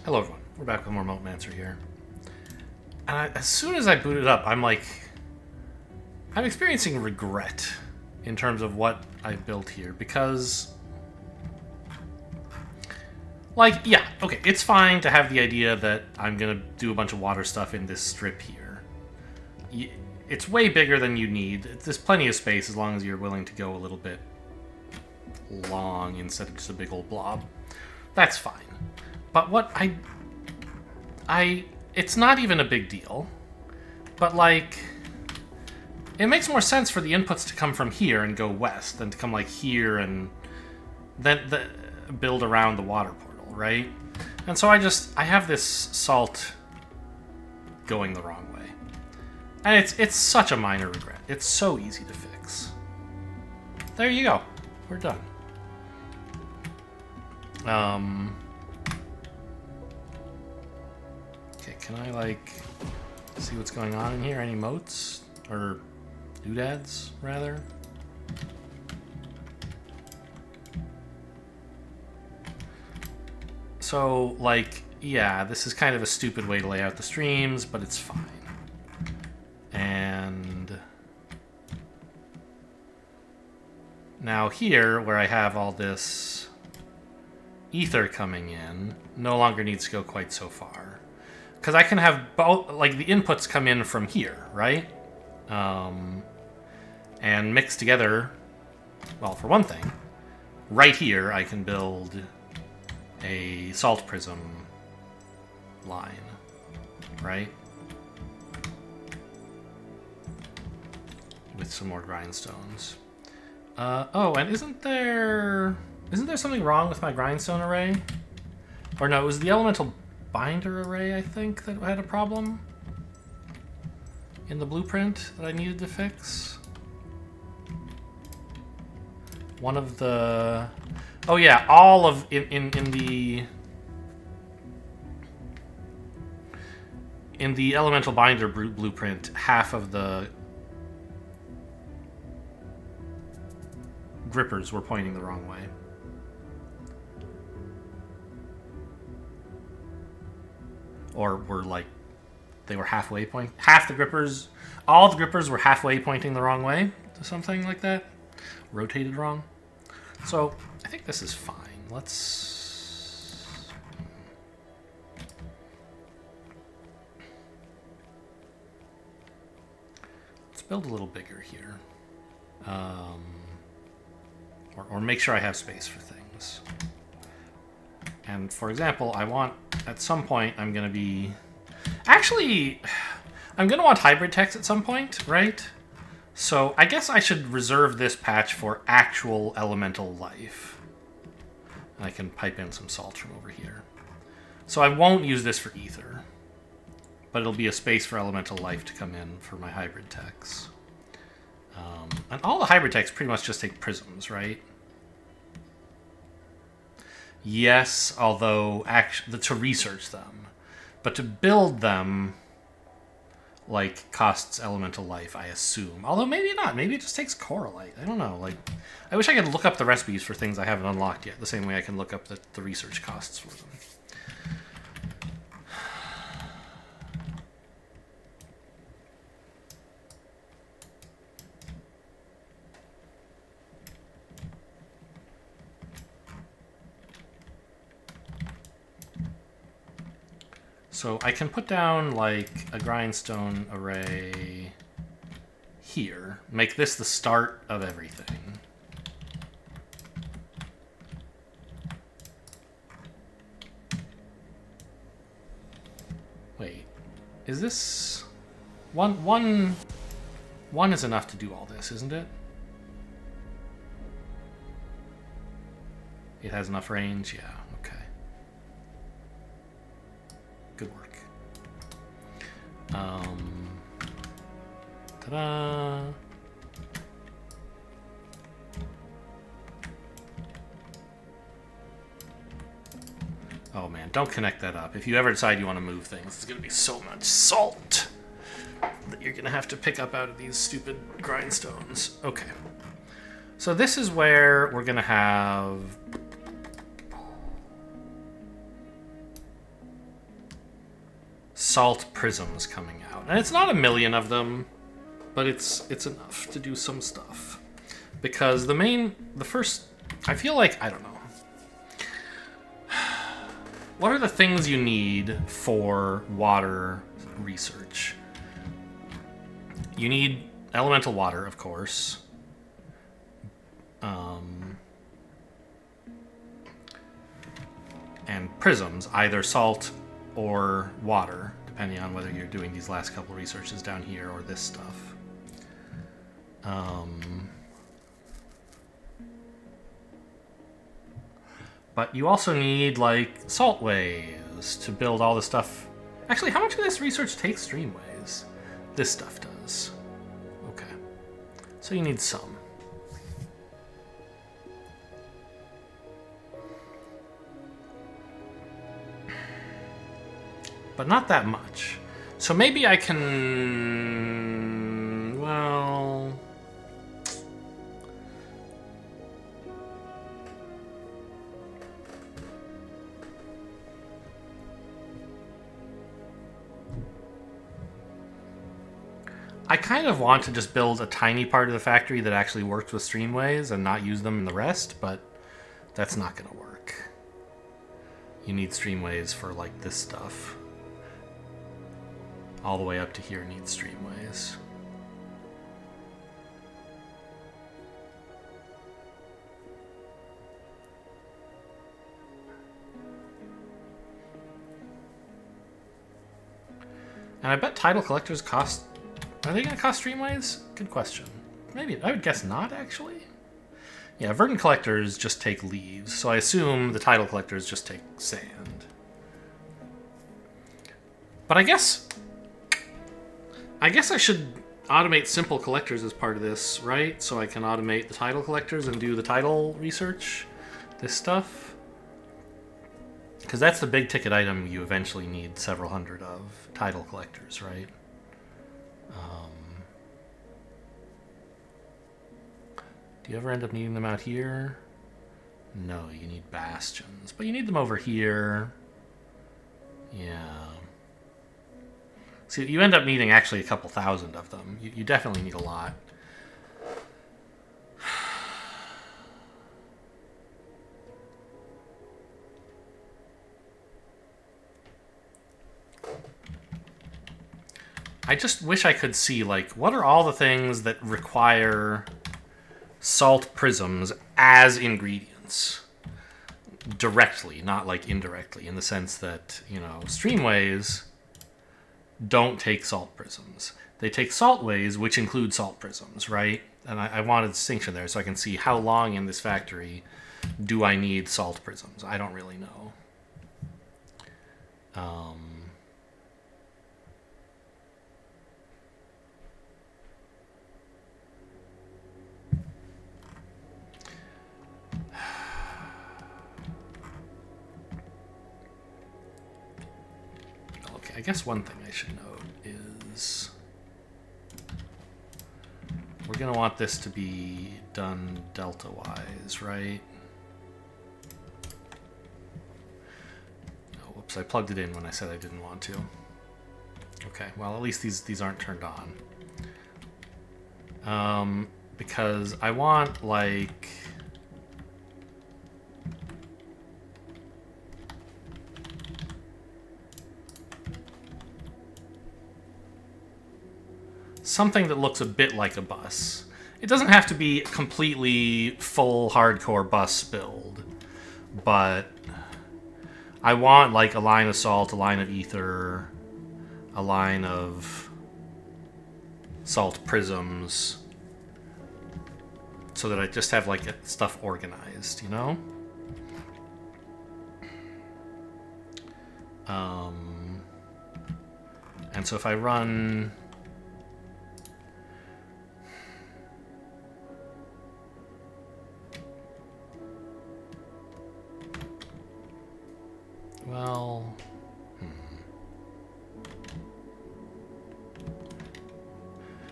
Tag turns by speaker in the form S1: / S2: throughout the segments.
S1: Hello everyone, we're back with more MoteMancer here. And as soon as I boot it up, I'm experiencing regret in terms of what I've built here, because, yeah, okay, it's fine to have the idea that I'm gonna do a bunch of water stuff in this strip here. It's way bigger than you need. There's plenty of space as long as you're willing to go a little bit long instead of just a big old blob. That's fine. But what it's not even a big deal, but it makes more sense for the inputs to come from here and go west than to come here and then build around the water portal, right? And so I have this salt going the wrong way. And it's such a minor regret. It's so easy to fix. There you go. We're done. Okay, can I, see what's going on in here? Any motes? Or doodads, rather? So, yeah, this is kind of a stupid way to lay out the streams, but it's fine. And now here, where I have all this ether coming in, no longer needs to go quite so far. Because I can have both, the inputs come in from here, right? And mix together, well, for one thing, right here I can build a salt prism line, right? With some more grindstones. Oh, and isn't there something wrong with my grindstone array? Or no, it was the elemental binder array, I think, that had a problem in the blueprint that I needed to fix. One of the... Oh yeah, all of... In the elemental binder blueprint, half of the grippers were pointing the wrong way. Or were they were halfway point. Half the grippers, all the grippers were halfway pointing the wrong way to something like that. Rotated wrong. So I think this is fine. Let's build a little bigger here. Or make sure I have space for things. And for example, I want, at some point, I'm going to want hybrid text at some point, right? So I guess I should reserve this patch for actual elemental life. And I can pipe in some salt from over here. So I won't use this for ether, but it'll be a space for elemental life to come in for my hybrid techs. And all the hybrid techs pretty much just take prisms, right? Yes, although to research them, but to build them, costs elemental life, I assume. Although maybe not. Maybe it just takes coralite. I don't know. I wish I could look up the recipes for things I haven't unlocked yet, the same way I can look up the research costs for them. So I can put down, a grindstone array here. Make this the start of everything. Wait. Is this... One is enough to do all this, isn't it? It has enough range? Yeah, okay. Good work. Ta-da! Oh man, don't connect that up. If you ever decide you want to move things, it's going to be so much salt that you're going to have to pick up out of these stupid grindstones. Okay. So this is where we're going to have salt prisms coming out. And it's not a million of them, but it's enough to do some stuff. Because the first, I feel like, I don't know. What are the things you need for water research? You need elemental water, of course. And prisms, either salt or water, depending on whether you're doing these last couple researches down here or this stuff. But you also need, like, saltways to build all the stuff. Actually, how much of this research takes streamways? This stuff does. Okay. So you need some. But not that much. So maybe I can... well... I kind of want to just build a tiny part of the factory that actually works with streamways and not use them in the rest, but that's not going to work. You need streamways for, like, this stuff. All the way up to here needs streamways. And I bet tidal collectors cost... Are they going to cost streamways? Good question. Maybe. I would guess not, actually. Yeah, verdant collectors just take leaves, so I assume the tidal collectors just take sand. But I guess I should automate simple collectors as part of this, right? So I can automate the tidal collectors and do the tidal research, this stuff. Because that's the big ticket item you eventually need several hundred of, tidal collectors, right? Do you ever end up needing them out here? No, you need bastions. But you need them over here. Yeah. See, you end up needing actually a couple thousand of them. You definitely need a lot. I just wish I could see, like, what are all the things that require salt prisms as ingredients? Directly, not, like, indirectly, in the sense that, you know, streamways don't take salt prisms. They take saltways, which include salt prisms, right? And I want a distinction there so I can see how long in this factory do I need salt prisms. I don't really know. Okay, I guess one thing I should note is we're going to want this to be done delta-wise, right? Oh, whoops, I plugged it in when I said I didn't want to. Okay, well, at least these aren't turned on. Because I want, like... something that looks a bit like a bus. It doesn't have to be completely full hardcore bus build, but I want like a line of salt, a line of ether, a line of salt prisms, so that I just have like stuff organized, you know? And so if I run... well...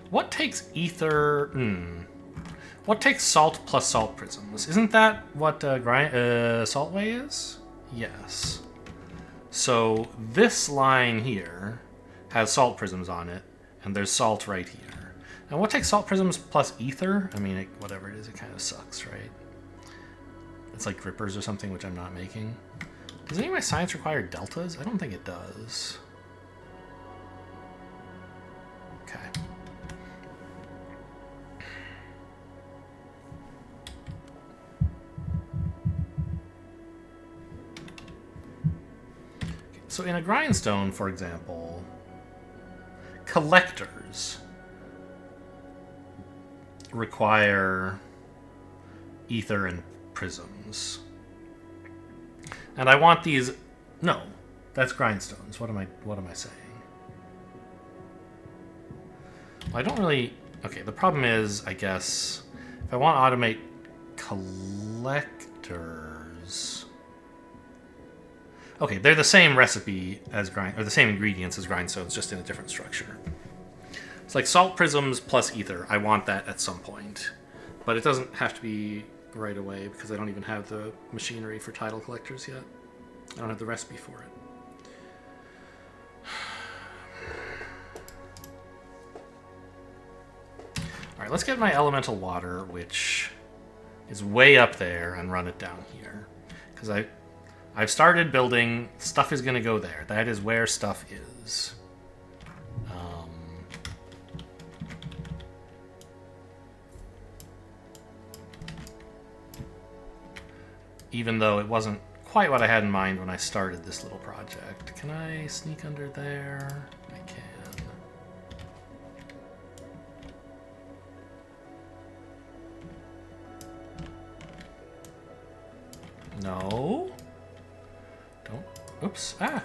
S1: What takes ether... What takes salt plus salt prisms? Isn't that what saltway is? Yes. So this line here has salt prisms on it, and there's salt right here. Now, what takes salt prisms plus ether? I mean, whatever it is, it kind of sucks, right? It's like grippers or something, which I'm not making. Does any of my science require deltas? I don't think it does. Okay. So in a grindstone, for example, collectors require ether and prisms. And I want these... No, that's grindstones. What am I saying? Well, I don't really... Okay, the problem is, I guess, if I want to automate collectors... Okay, they're the same recipe as or the same ingredients as grindstones, just in a different structure. It's like salt prisms plus ether. I want that at some point. But it doesn't have to be right away, because I don't even have the machinery for tidal collectors yet. I don't have the recipe for it. Alright, let's get my elemental water, which is way up there, and run it down here. Because I've started building, stuff is going to go there. That is where stuff is. Even though it wasn't quite what I had in mind when I started this little project. Can I sneak under there? I can. No. Don't. Oops. Ah.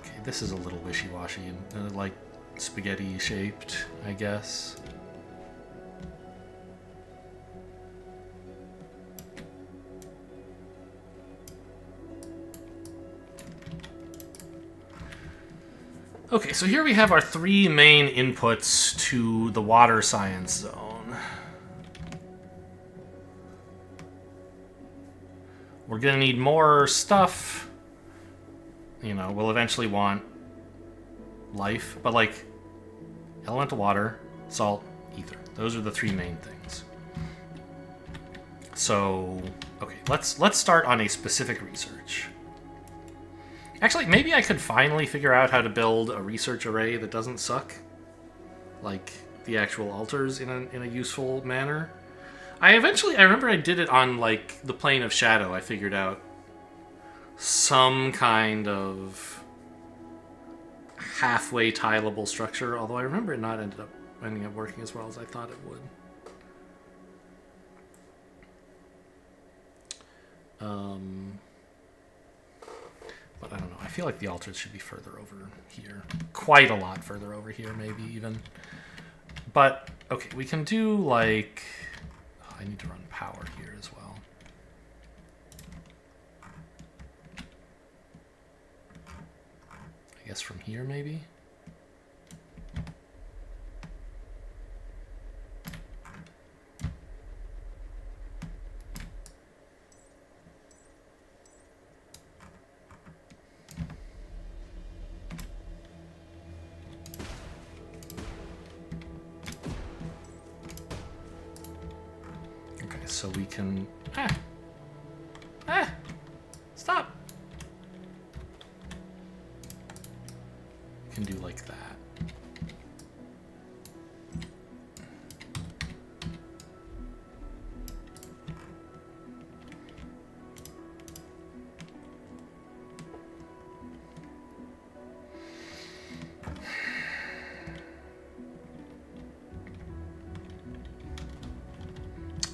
S1: Okay, this is a little wishy-washy and like spaghetti shaped, I guess. Okay, so here we have our three main inputs to the water science zone. We're gonna need more stuff. You know, we'll eventually want life, but like elemental water, salt, ether. Those are the three main things. So, okay, let's start on a specific research. Actually, maybe I could finally figure out how to build a research array that doesn't suck, like the actual altars in a useful manner. I remember I did it on like the plane of shadow. I figured out some kind of halfway tileable structure, although I remember it not ending up working as well as I thought it would. But I don't know. I feel like the altars should be further over here. Quite a lot further over here, maybe even. But, okay, we can do like... Oh, I need to run power here as well. I guess from here, maybe? So we can... Stop! We can do like that.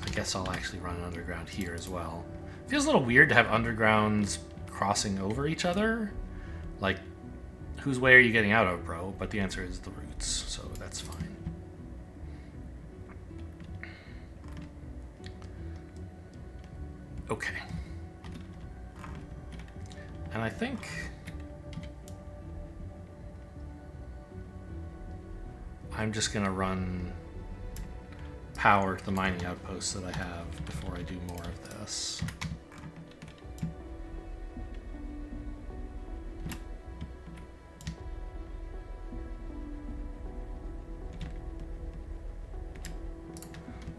S1: I guess I'll actually run underground here as well. Feels a little weird to have undergrounds crossing over each other. Like, whose way are you getting out of, bro? But the answer is the roots, so that's fine. Okay. And I think... I'm just gonna run power the mining outposts that I have before I do more of this.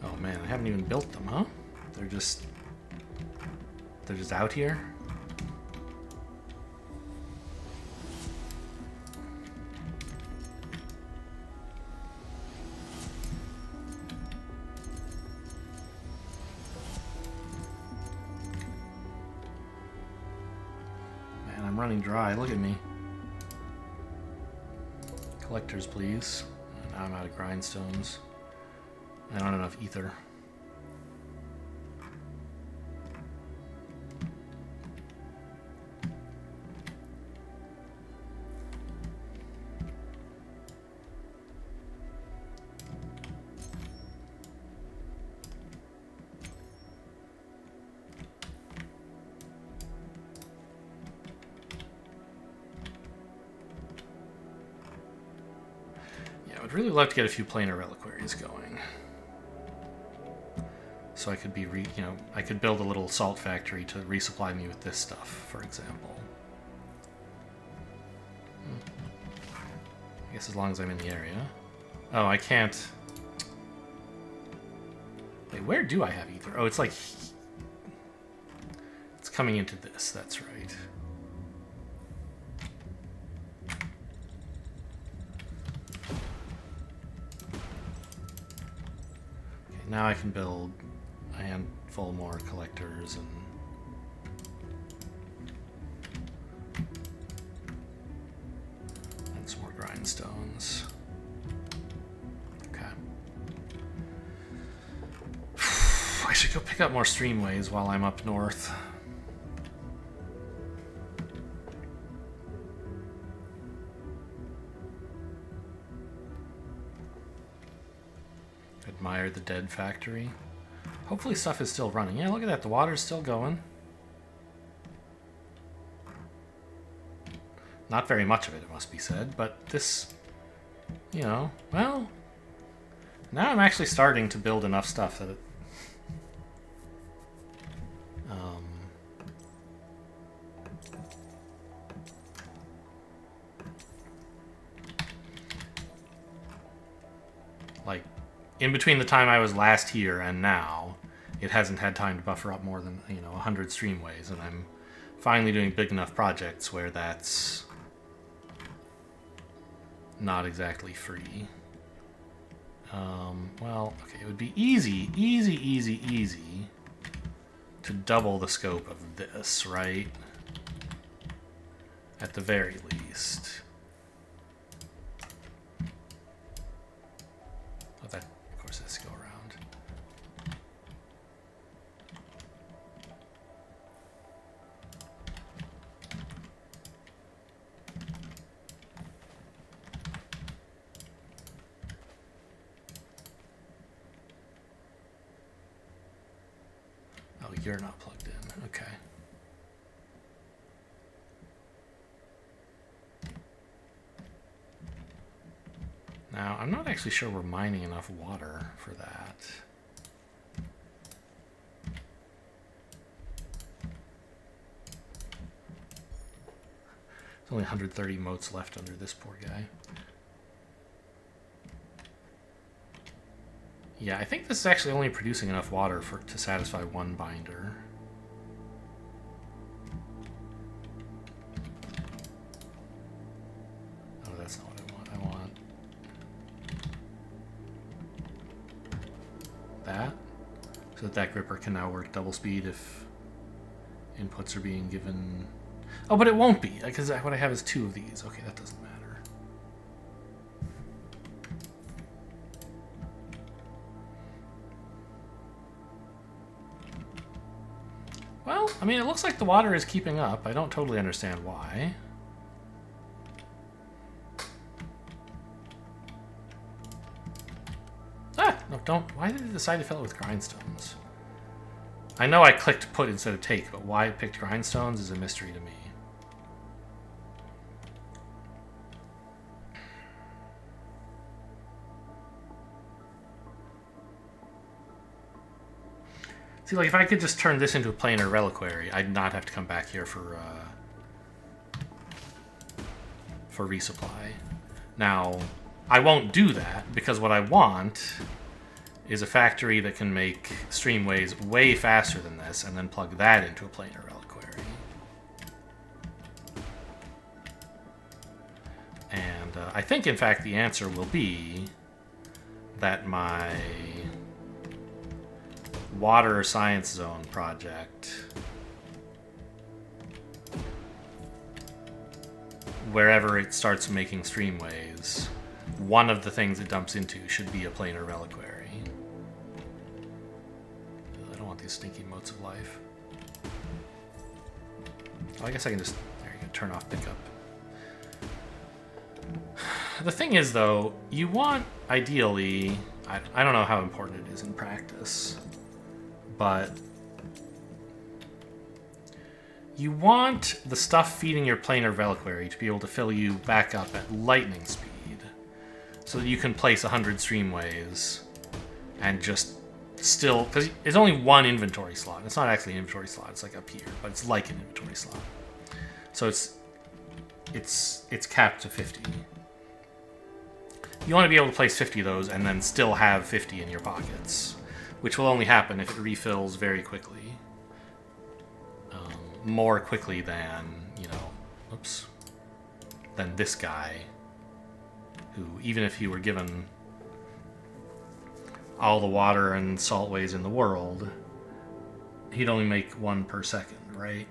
S1: Oh man, I haven't even built them, huh? They're just out here. Man, I'm running dry. Look at me. Collectors, please. Now I'm out of grindstones. I don't have enough ether. Yeah, I would really love to get a few planar reliquaries going. So I could be, I could build a little salt factory to resupply me with this stuff, for example. I guess as long as I'm in the area. Oh, I can't. Wait, where do I have ether? Oh, it's like... It's coming into this, that's right. Okay, now I can build a handful more collectors and some more grindstones. Okay. I should go pick up more streamways while I'm up north. Admire the dead factory. Hopefully stuff is still running. Yeah, look at that. The water's still going. Not very much of it, it must be said, but this, well, now I'm actually starting to build enough stuff that it, like, in between the time I was last here and now, it hasn't had time to buffer up more than, 100 streamways, and I'm finally doing big enough projects where that's not exactly free. Well, okay, it would be easy to double the scope of this, right? At the very least. Oh, that, of course, has to go around. Oh, you're not plugged in. Okay. Now, I'm not actually sure we're mining enough water for that. There's only 130 motes left under this poor guy. Yeah, I think this is actually only producing enough water to satisfy one binder. Oh, that's not what I want. I want that, so that gripper can now work double speed if inputs are being given. Oh, but it won't be, because what I have is 2 of these. Okay, that doesn't matter. Well, I mean, it looks like the water is keeping up. I don't totally understand why. Ah! No, don't. Why did it decide to fill it with grindstones? I know I clicked put instead of take, but why it picked grindstones is a mystery to me. See, like, if I could just turn this into a planar reliquary, I'd not have to come back here for resupply. Now, I won't do that, because what I want is a factory that can make streamways way faster than this, and then plug that into a planar reliquary. And I think, in fact, the answer will be that my water science zone project, wherever it starts making streamways, one of the things it dumps into should be a planar reliquary. I don't want these stinky motes of life. Oh, I guess I can just, there you go, turn off pickup. The thing is, though, you want, ideally, I don't know how important it is in practice, but you want the stuff feeding your planar reliquary to be able to fill you back up at lightning speed, so that you can place 100 streamways and just still, because it's only one inventory slot. It's not actually an inventory slot, it's like up here, but it's like an inventory slot. So it's capped to 50. You want to be able to place 50 of those and then still have 50 in your pockets, which will only happen if it refills very quickly. More quickly than, you know, oops, than this guy, who, even if he were given all the water and saltways in the world, he'd only make one per second, right?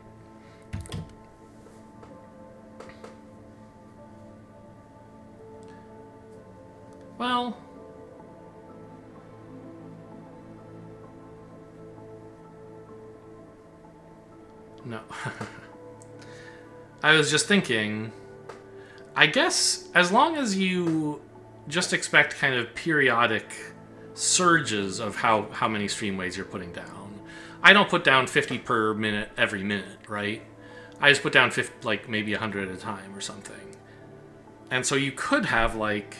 S1: Well, no. I was just thinking, I guess as long as you just expect kind of periodic surges of how many streamways you're putting down. I don't put down 50 per minute every minute, right? I just put down 50, like maybe 100 at a time or something. And so you could have like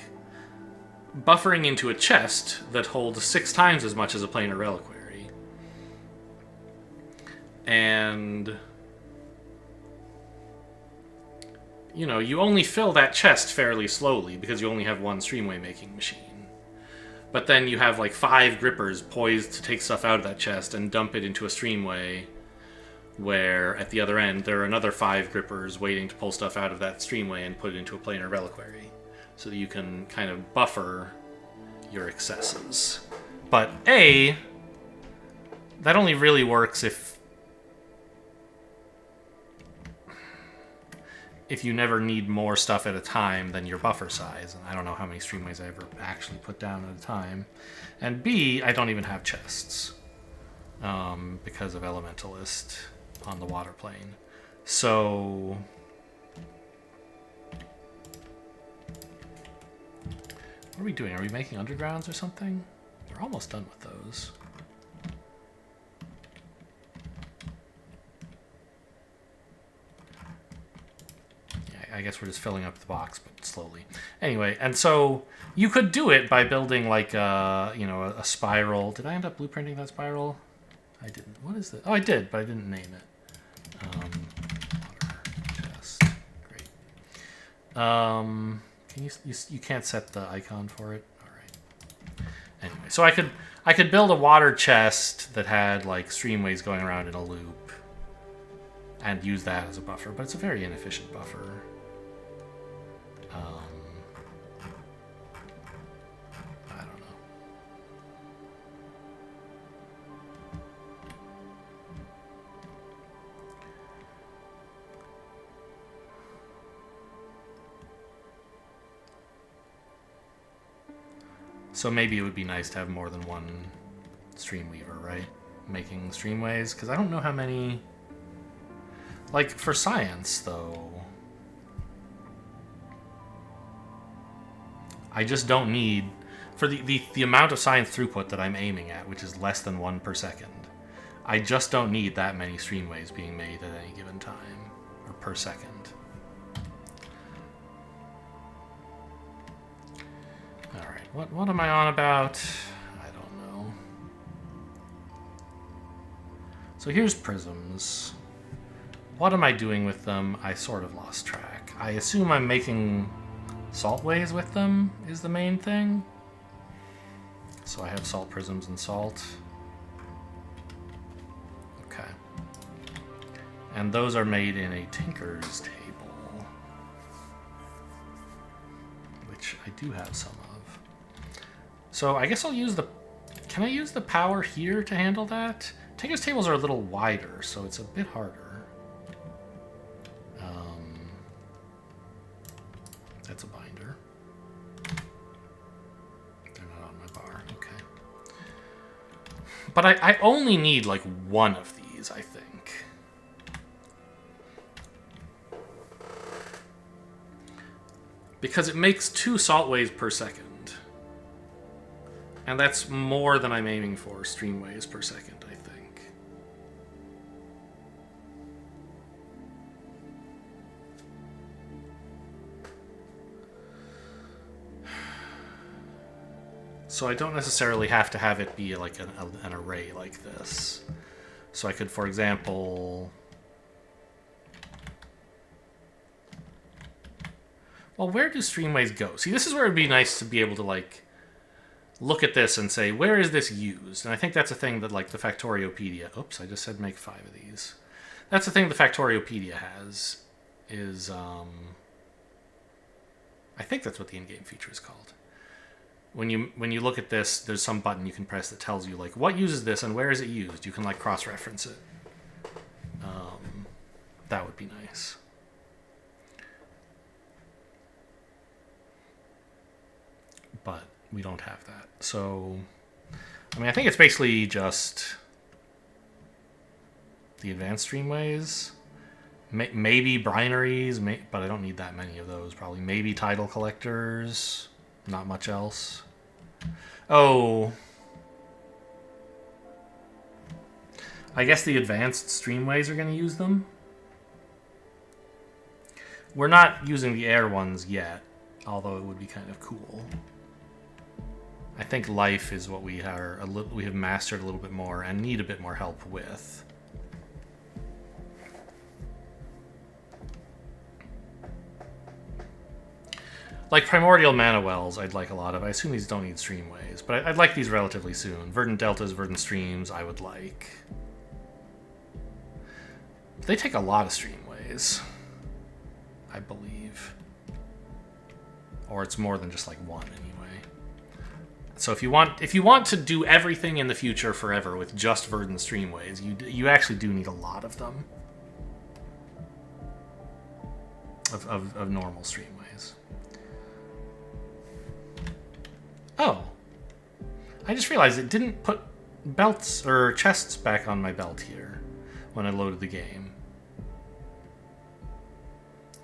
S1: buffering into a chest that holds 6 times as much as a planar reliquary. And you know, you only fill that chest fairly slowly because you only have one streamway making machine. But then you have like 5 grippers poised to take stuff out of that chest and dump it into a streamway, where at the other end there are another 5 grippers waiting to pull stuff out of that streamway and put it into a planar reliquary, so that you can kind of buffer your excesses. But A, that only really works if you never need more stuff at a time than your buffer size. And I don't know how many streamways I ever actually put down at a time. And B, I don't even have chests because of Elementalist on the water plane. So what are we doing? Are we making undergrounds or something? We're almost done with those. I guess we're just filling up the box, but slowly. Anyway, and so you could do it by building like a, you know, a spiral. Did I end up blueprinting that spiral? I didn't. What is that? Oh, I did, but I didn't name it. Water chest. Great. Can you can't set the icon for it? All right. Anyway, so I could build a water chest that had like streamways going around in a loop and use that as a buffer, but it's a very inefficient buffer. I don't know. So maybe it would be nice to have more than one Streamweaver, right? Making streamways, because I don't know how many. Like for science, though, I just don't need, for the amount of science throughput that I'm aiming at, which is less than 1 per second, I just don't need that many streamways being made at any given time, or per second. Alright, what am I on about? I don't know. So here's prisms. What am I doing with them? I sort of lost track. I assume I'm making saltways with them is the main thing. So I have salt prisms and salt. Okay. And those are made in a tinker's table, which I do have some of. So I guess I'll use the... Can I use the power here to handle that? Tinker's tables are a little wider, so it's a bit harder. That's a binder. They're not on my bar. Okay. But I only need like one of these, I think. Because it makes 2 saltways per second. And that's more than I'm aiming for streamways per second, I think. So I don't necessarily have to have it be like an array like this. So I could, for example... Well, where do streamways go? See, this is where it'd be nice to be able to, like, look at this and say, where is this used? And I think that's a thing that, like, the Factoriopedia... Oops, I just said make 5 of these. That's the thing the Factoriopedia has, is, I think that's what the in-game feature is called. When you look at this, there's some button you can press that tells you, like, what uses this and where is it used? You can, like, cross-reference it. That would be nice. But we don't have that. So, I mean, I think it's basically just the advanced streamways. Maybe binaries, but I don't need that many of those, probably. Maybe title collectors. Not much else. Oh. I guess the advanced streamways are going to use them. We're not using the air ones yet, although it would be kind of cool. I think life is what we have mastered a little bit more and need a bit more help with. Like Primordial Mana Wells, I'd like a lot of. I assume these don't need streamways, but I'd like these relatively soon. Verdant Deltas, Verdant Streams, I would like. They take a lot of streamways, I believe. Or it's more than just like one anyway. So if you want to do everything in the future forever with just Verdant Streamways, you actually do need a lot of them. Of normal streamways. Oh. I just realized it didn't put belts or chests back on my belt here when I loaded the game.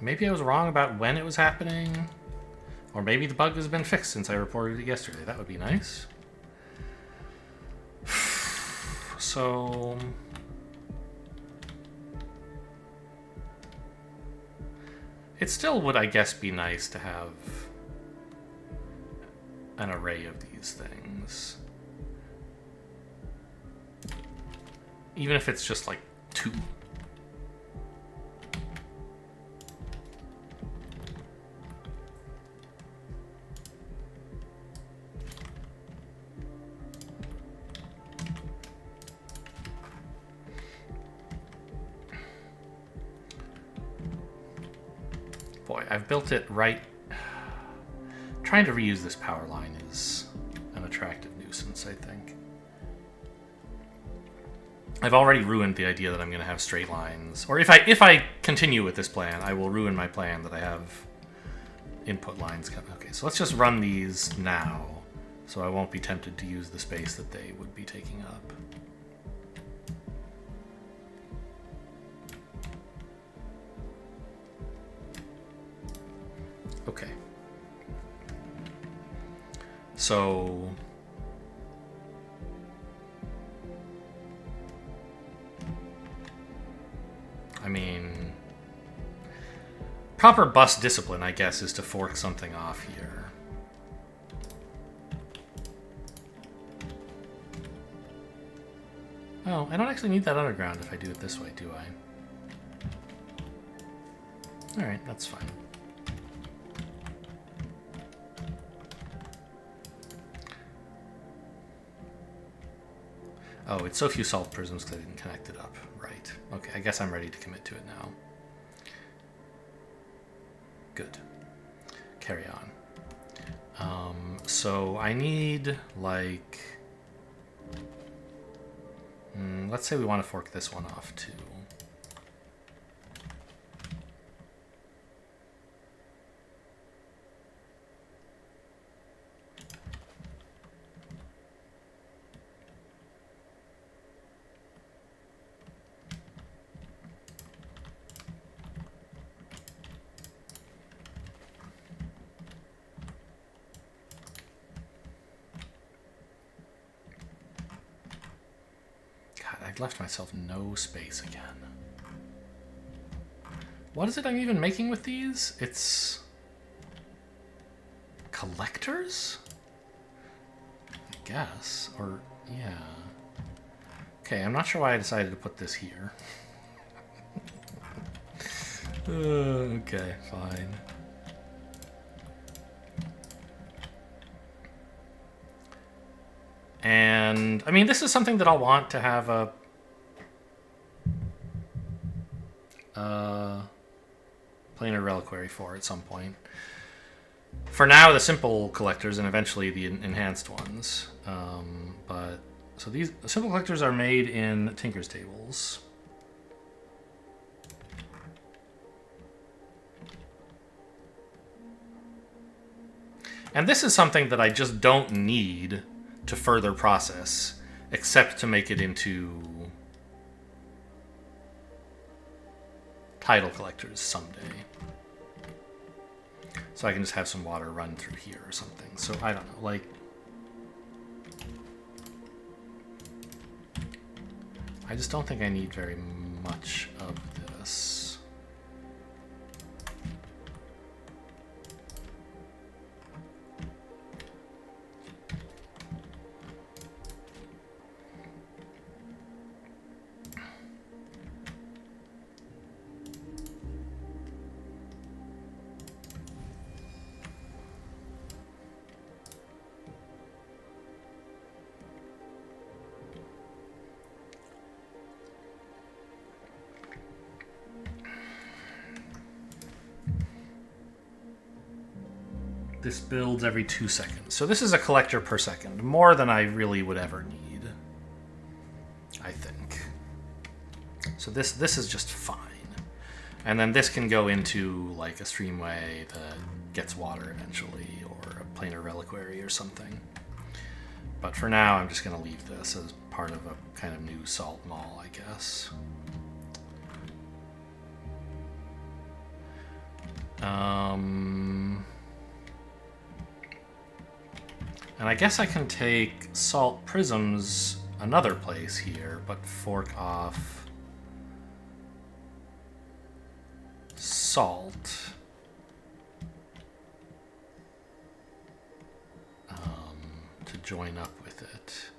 S1: Maybe I was wrong about when it was happening. Or maybe the bug has been fixed since I reported it yesterday. That would be nice. So... it still would, I guess, be nice to have an array of these things. Even if it's just like 2. Boy, I've built it right. Trying to reuse this power line is an attractive nuisance, I think. I've already ruined the idea that I'm going to have straight lines. Or if I continue with this plan, I will ruin my plan that I have input lines coming. Okay, so let's just run these now, so I won't be tempted to use the space that they would be taking up. Okay. So... I mean... proper bus discipline, I guess, is to fork something off here. Oh, I don't actually need that underground if I do it this way, do I? Alright, that's fine. Oh, it's so few salt prisms because I didn't connect it up. Right. Okay, I guess I'm ready to commit to it now. Good. Carry on. So I need, like... let's say we want to fork this one off, too. I've left myself no space again. What is it I'm even making with these? It's... collectors? I guess. Or, yeah. Okay, I'm not sure why I decided to put this here. Okay, fine. And, I mean, this is something that I'll want to have a planar reliquary for at some point. For now, the simple collectors and eventually the enhanced ones. But so these simple collectors are made in Tinker's tables. And this is something that I just don't need to further process, except to make it into title collectors someday. So I can just have some water run through here or something. So I don't know, like... I just don't think I need very much of this. This builds every 2 seconds. So this is a collector per second. More than I really would ever need, I think. So this is just fine. And then this can go into like a streamway that gets water eventually, or a planar reliquary or something. But for now, I'm just going to leave this as part of a kind of new salt mall, I guess. And I guess I can take salt prisms another place here, but fork off salt. To join up with it.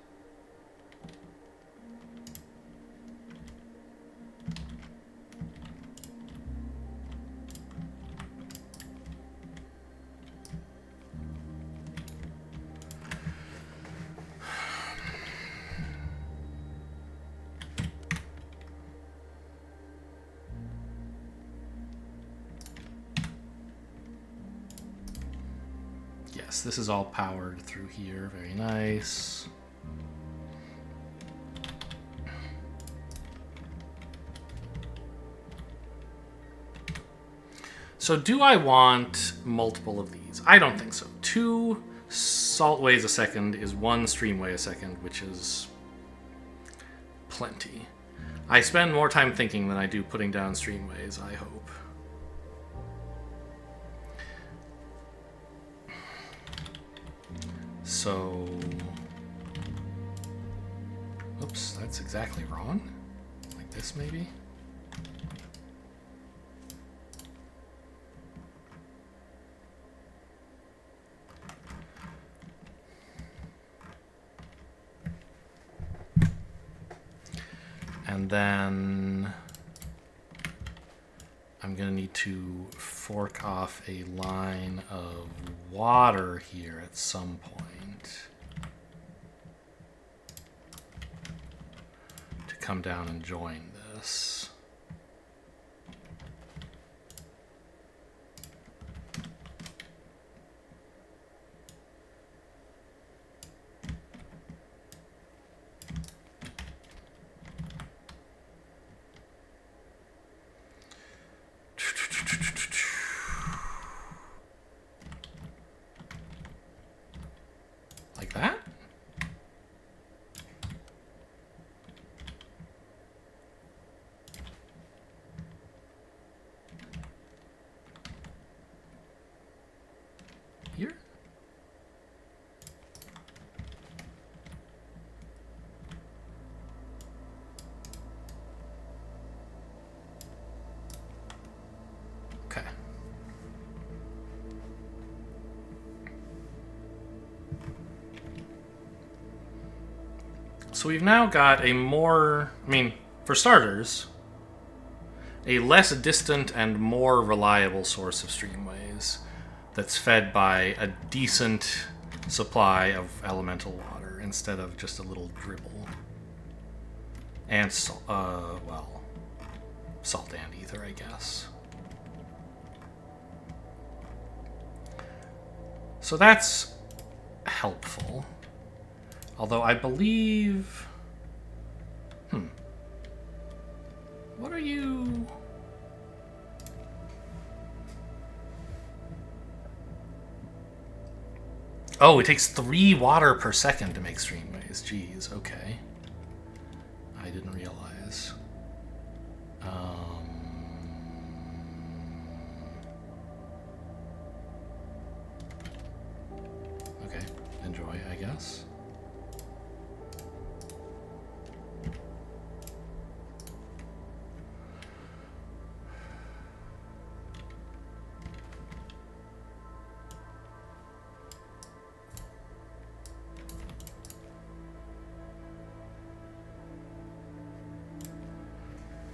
S1: Yes, this is all powered through here. Very nice. So do I want multiple of these? I don't think so. 2 saltways a second is 1 streamway a second, which is plenty. I spend more time thinking than I do putting down streamways, I hope. So, oops, that's exactly wrong. Like this, maybe? And then I'm going to need to fork off a line of water here at some point to come down and join this. Like that? Here? Okay. So we've now got a more, I mean, for starters, a less distant and more reliable source of streamways that's fed by a decent supply of elemental water instead of just a little dribble. And, well, salt and ether, I guess. So that's helpful. Although I believe... What are you... Oh, it takes 3 water per second to make streamways. Jeez, okay. I didn't realize. Okay, enjoy, I guess.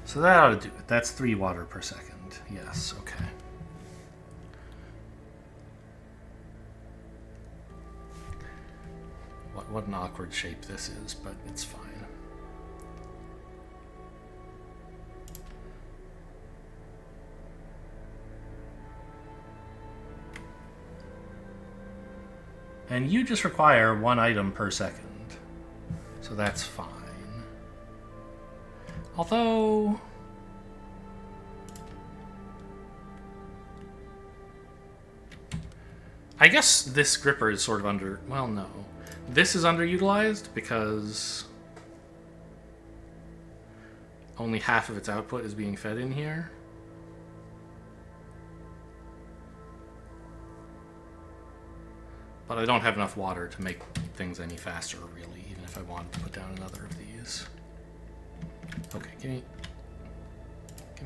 S1: So that ought to do it. That's 3 water per second. Yes, okay. What an awkward shape this is, but it's fine. And you just require 1 item per second. So that's fine. Although... I guess this gripper is sort of under... Well, no. This is underutilized because only half of its output is being fed in here. But I don't have enough water to make things any faster, really, even if I wanted to put down another of these. Okay, give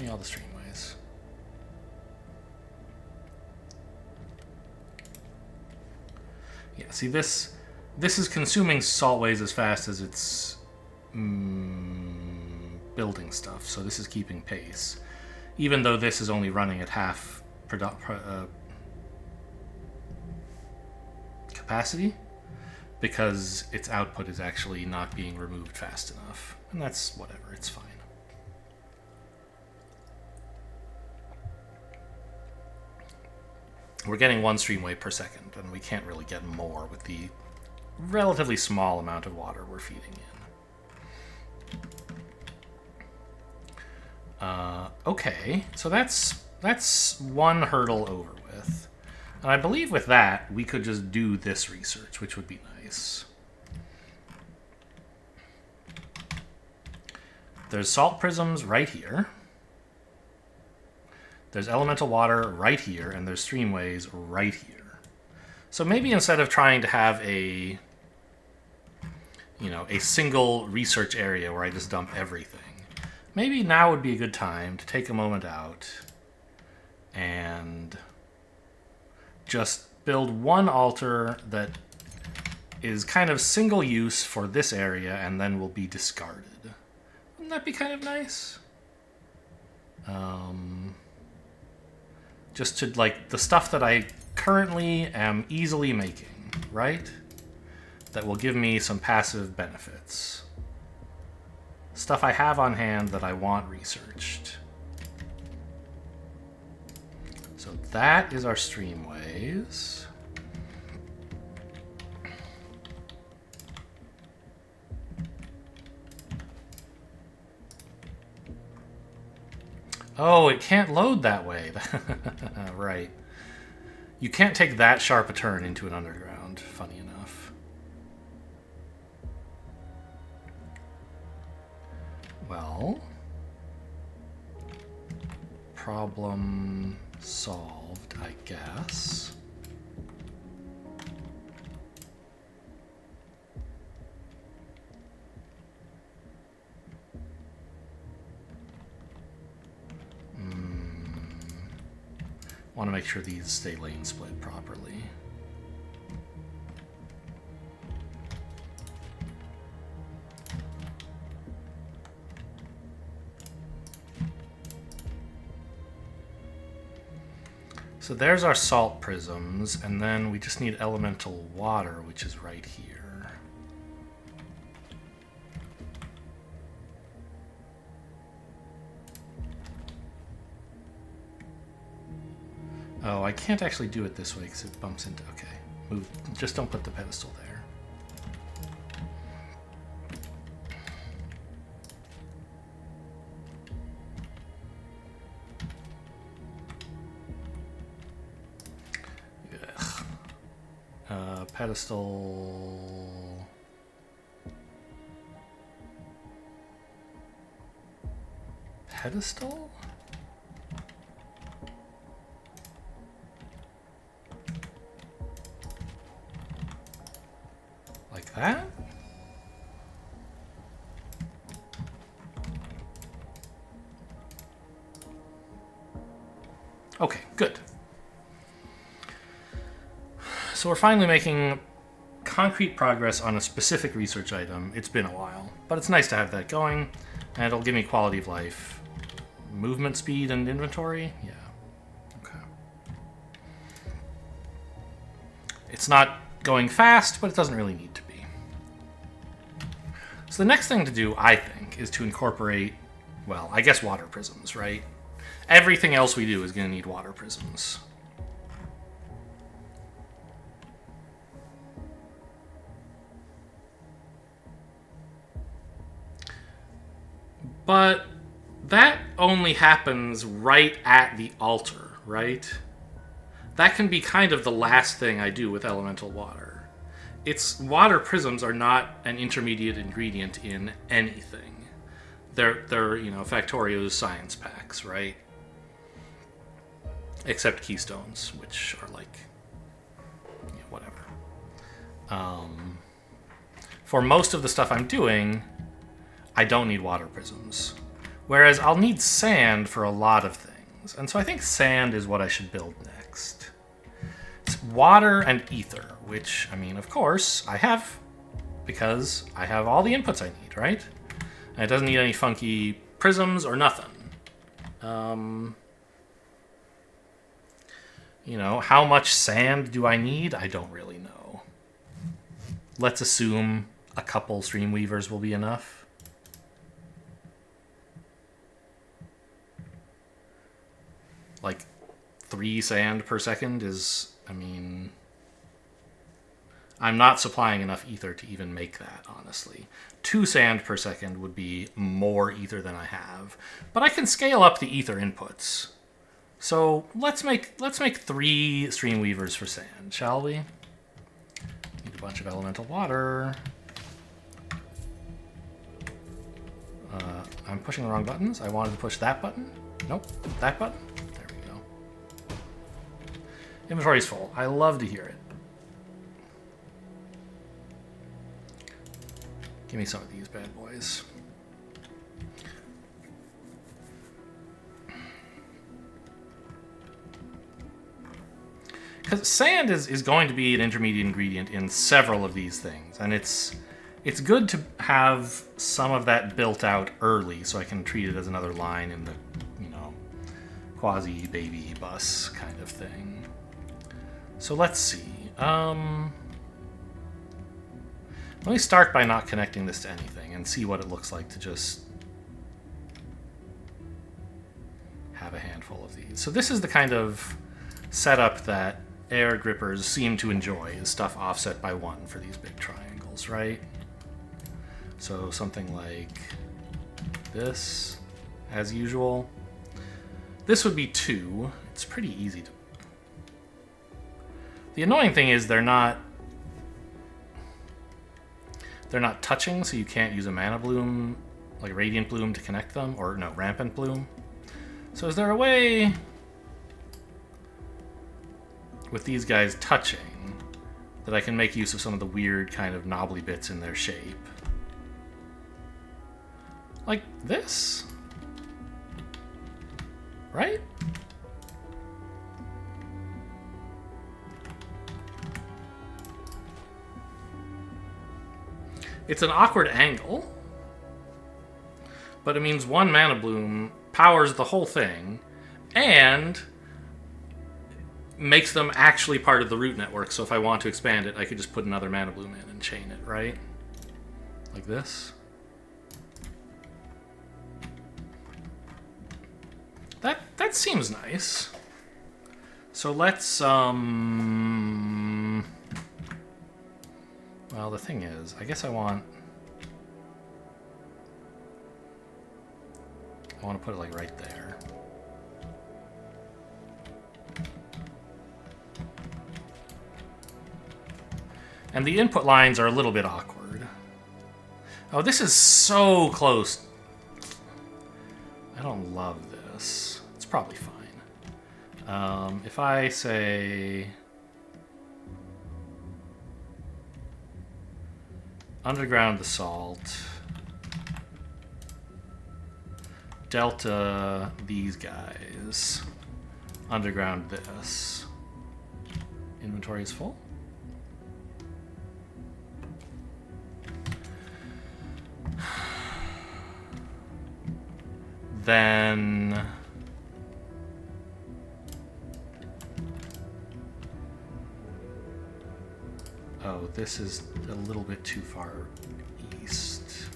S1: me all the streamways. Yeah, see this is consuming saltways as fast as it's building stuff, so this is keeping pace. Even though this is only running at half capacity, because its output is actually not being removed fast enough. And that's whatever, it's fine. We're getting 1 streamway per second, and we can't really get more with the relatively small amount of water we're feeding in. Okay, so that's 1 hurdle over with. And I believe with that, we could just do this research, which would be nice. There's salt prisms right here. There's elemental water right here, and there's streamways right here. So maybe instead of trying to have a single research area where I just dump everything, maybe now would be a good time to take a moment out and just build 1 altar that is kind of single use for this area and then will be discarded. Wouldn't that be kind of nice? Just to, like, the stuff that I currently am easily making, right? That will give me some passive benefits. Stuff I have on hand that I want researched. So that is our streamways. Oh, it can't load that way. Right. You can't take that sharp a turn into an underground, funny enough. Well, problem solved, I guess. Want to make sure these stay lane split properly. So there's our salt prisms, and then we just need elemental water, which is right here. Oh, I can't actually do it this way because it bumps into... Okay, move. Just don't put the pedestal there. Ugh. Pedestal... Pedestal? That? Okay, good. So we're finally making concrete progress on a specific research item. It's been a while, but it's nice to have that going, and it'll give me quality of life. Movement speed and inventory? Yeah. Okay. It's not going fast, but it doesn't really need to be. So the next thing to do, I think, is to incorporate, well, I guess water prisms, right? Everything else we do is going to need water prisms. But that only happens right at the altar, right? That can be kind of the last thing I do with elemental water. Water prisms are not an intermediate ingredient in anything. They're you know, Factorio's science packs, right? Except keystones, which are like, you know, whatever. For most of the stuff I'm doing, I don't need water prisms. Whereas I'll need sand for a lot of things. And so I think sand is what I should build next. It's water and ether, which, I mean, of course, I have, because I have all the inputs I need, right? And it doesn't need any funky prisms or nothing. You know, how much sand do I need? I don't really know. Let's assume a couple streamweavers will be enough. Like 3 sand per second is, I mean, I'm not supplying enough ether to even make that, honestly. 2 sand per second would be more ether than I have, but I can scale up the ether inputs. So let's make 3 streamweavers for sand, shall we? Need a bunch of elemental water. I'm pushing the wrong buttons. I wanted to push that button. Nope, that button. There we go. Inventory's full. I love to hear it. Give me some of these bad boys. Because sand is going to be an intermediate ingredient in several of these things, and it's It's good to have some of that built out early so I can treat it as another line in the, you know, quasi-baby bus kind of thing. So let's see. Let me start by not connecting this to anything and see what it looks like to just have a handful of these. So this is the kind of setup that air grippers seem to enjoy, is stuff offset by 1 for these big triangles, right? So something like this, as usual. This would be 2. It's pretty easy to... The annoying thing is they're not touching, so you can't use a mana bloom, like radiant bloom, to connect them, or no, rampant bloom. So is there a way with these guys touching that I can make use of some of the weird kind of knobbly bits in their shape? Like this? Right? It's an awkward angle, but it means 1 mana bloom powers the whole thing and makes them actually part of the root network. So if I want to expand it, I could just put another mana bloom in and chain it, right? Like this. That seems nice. So let's well, the thing is, I guess I want to put it like right there. And the input lines are a little bit awkward. Oh, this is so close. I don't love this. It's probably fine. If I say underground the salt, delta these guys, underground this. Inventory is full. Then oh, this is a little bit too far east.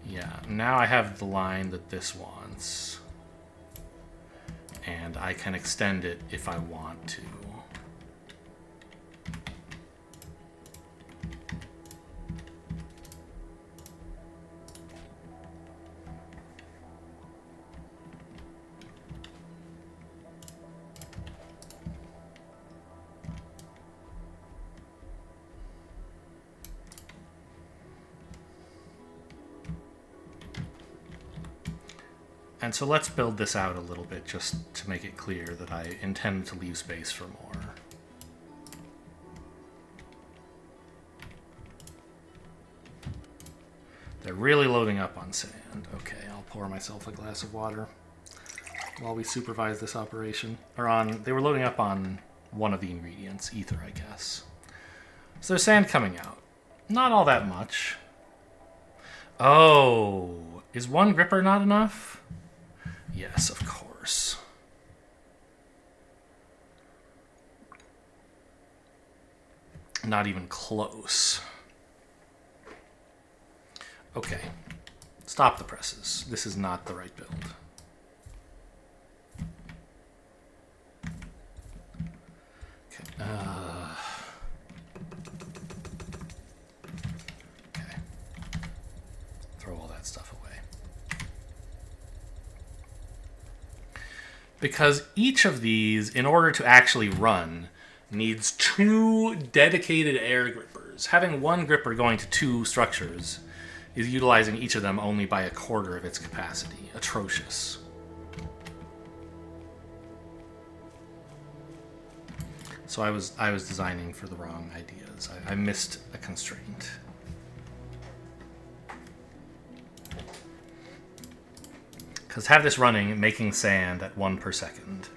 S1: Yeah, now I have the line that this wants, and I can extend it if I want to. And so let's build this out a little bit just to make it clear that I intend to leave space for more. They're really loading up on sand. Okay, I'll pour myself a glass of water while we supervise this operation. They were loading up on one of the ingredients, ether, I guess. So there's sand coming out. Not all that much. Oh, is 1 gripper not enough? Yes, of course. Not even close. Okay. Stop the presses. This is not the right build. Okay. Okay. Throw all that stuff away. Because each of these, in order to actually run, needs 2 dedicated air grippers. Having 1 gripper going to 2 structures is utilizing each of them only by 1/4 of its capacity. Atrocious. So I was designing for the wrong ideas. I missed a constraint. Because have this running, making sand at 1 per second.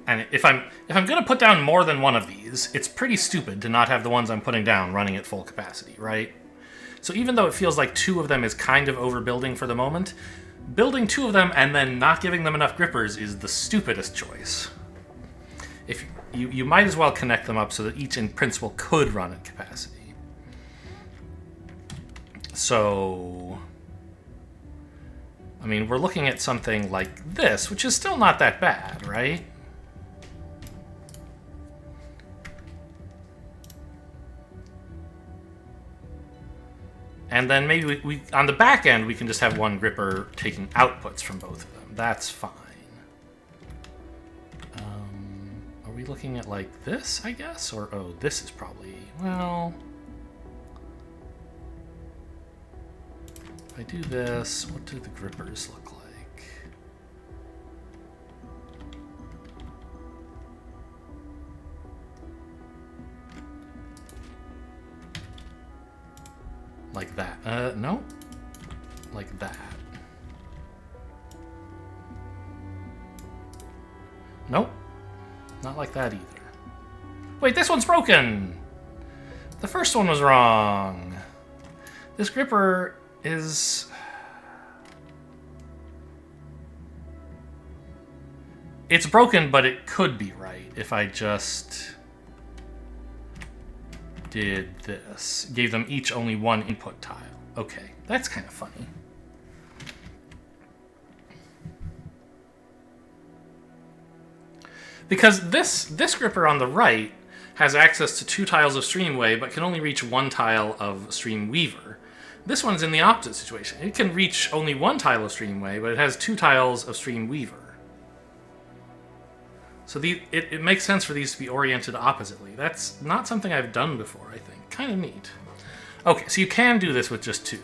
S1: And if I'm going to put down more than one of these, it's pretty stupid to not have the ones I'm putting down running at full capacity, right? So even though it feels like 2 of them is kind of overbuilding for the moment, building 2 of them and then not giving them enough grippers is the stupidest choice. If you might as well connect them up so that each in principle could run at capacity. So, I mean, we're looking at something like this, which is still not that bad, right? And then maybe we on the back end, we can just have one gripper taking outputs from both of them. That's fine. Are we looking at like this, I guess? Or, oh, this is probably, well... If I do this, what do the grippers look like? Like that. No. Like that. Nope. Not like that either. Wait, this one's broken! The first one was wrong. This gripper is... It's broken, but it could be right if I just did this. Gave them each only one input tile. Okay, that's kind of funny. Because this gripper on the right has access to 2 tiles of Streamway, but can only reach 1 tile of Streamweaver. This one's in the opposite situation. It can reach only 1 tile of Streamway, but it has 2 tiles of Streamweaver. So it makes sense for these to be oriented oppositely. That's not something I've done before, I think. Kind of neat. Okay, so you can do this with just 2.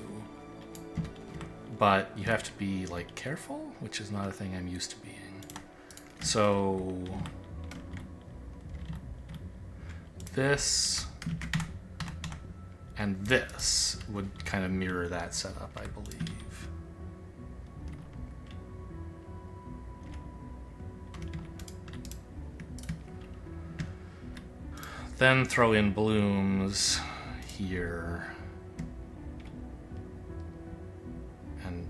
S1: But you have to be, like, careful, which is not a thing I'm used to being. So... this... and this would kind of mirror that setup, I believe. Then throw in blooms here. And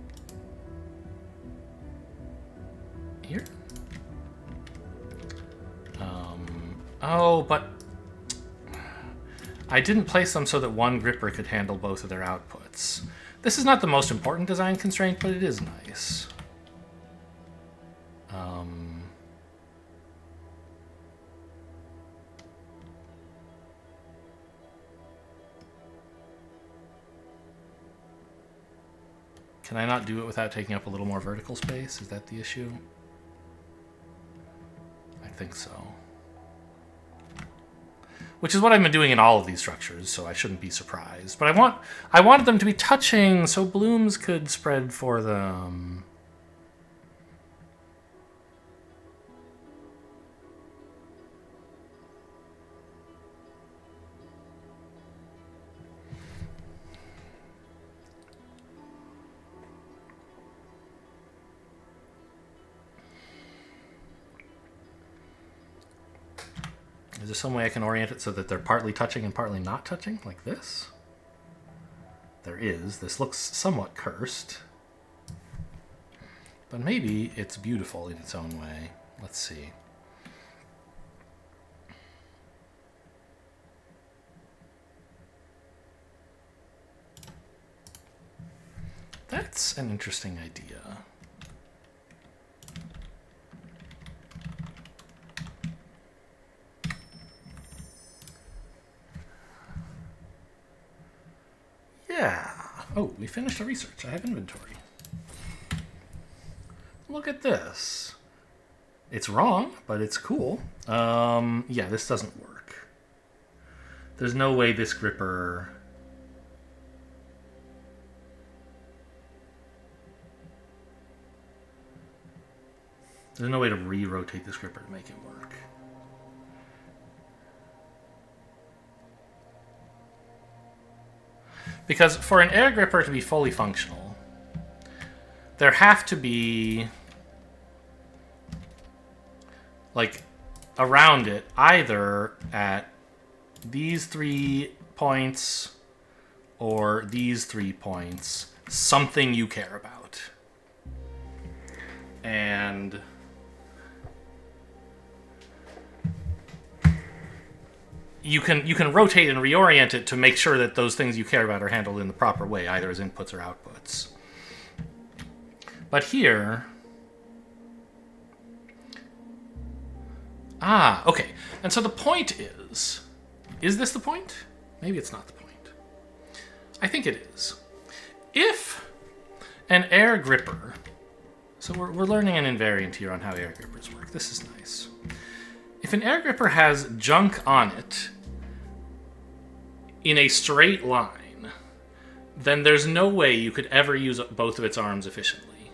S1: here? Oh, but I didn't place them so that one gripper could handle both of their outputs. This is not the most important design constraint, but it is nice. Can I not do it without taking up a little more vertical space? Is that the issue? I think so. Which is what I've been doing in all of these structures, so I shouldn't be surprised. But I wanted them to be touching so blooms could spread for them. Is there some way I can orient it so that they're partly touching and partly not touching, like this? There is. This looks somewhat cursed. But maybe it's beautiful in its own way. Let's see. That's an interesting idea. Yeah. Oh, we finished our research. I have inventory. Look at this. It's wrong, but it's cool. Yeah, this doesn't work. There's no way this gripper... There's no way to re-rotate this gripper to make it work. Because for an air gripper to be fully functional, there have to be, like, around it, either at these 3 points or these 3 points, something you care about. And you can rotate and reorient it to make sure that those things you care about are handled in the proper way, either as inputs or outputs. But here... okay. And so the point is this the point? Maybe it's not the point. I think it is. If an air gripper... So we're learning an invariant here on how air grippers work. This is nice. If an air gripper has junk on it in a straight line, then there's no way you could ever use both of its arms efficiently.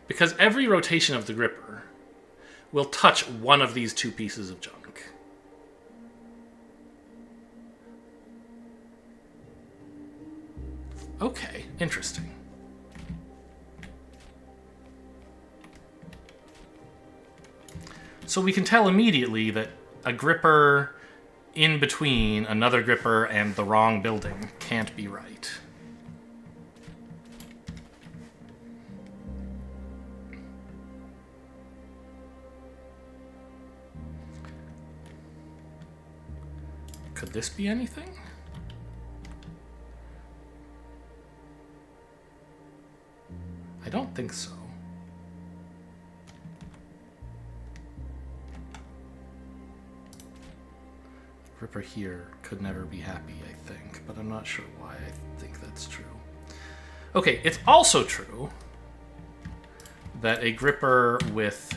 S1: Because every rotation of the gripper will touch one of these 2 pieces of junk. Okay, interesting. So we can tell immediately that a gripper in between another gripper and the wrong building can't be right. Could this be anything? I don't think so. Gripper here could never be happy, I think, but I'm not sure why I think that's true. Okay, it's also true that a gripper with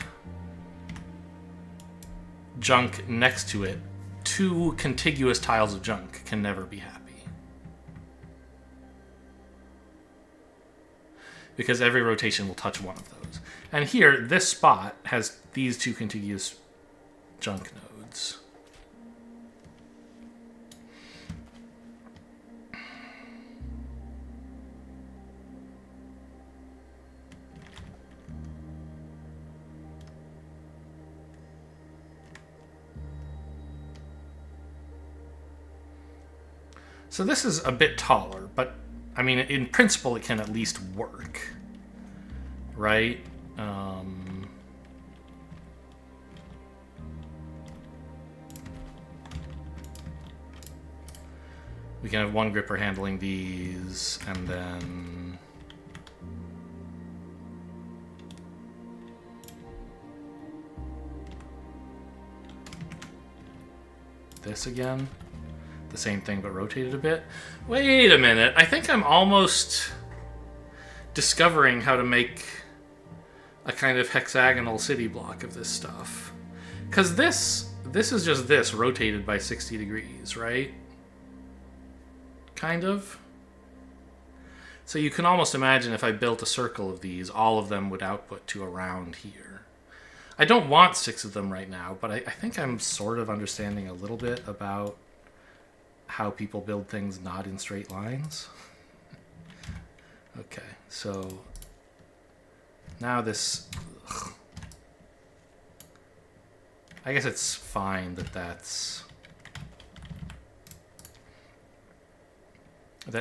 S1: junk next to it, 2 contiguous tiles of junk, can never be happy. Because every rotation will touch one of those. And here, this spot has these 2 contiguous junk nodes. So this is a bit taller, but, I mean, in principle, it can at least work, right? We can have one gripper handling these, and then... this again. The same thing, but rotated a bit. Wait a minute. I think I'm almost discovering how to make a kind of hexagonal city block of this stuff. Because this is just this rotated by 60 degrees, right? Kind of. So you can almost imagine if I built a circle of these, all of them would output to around here. I don't want 6 of them right now, but I think I'm sort of understanding a little bit about how people build things not in straight lines. Okay, so now this... Ugh. I guess it's fine that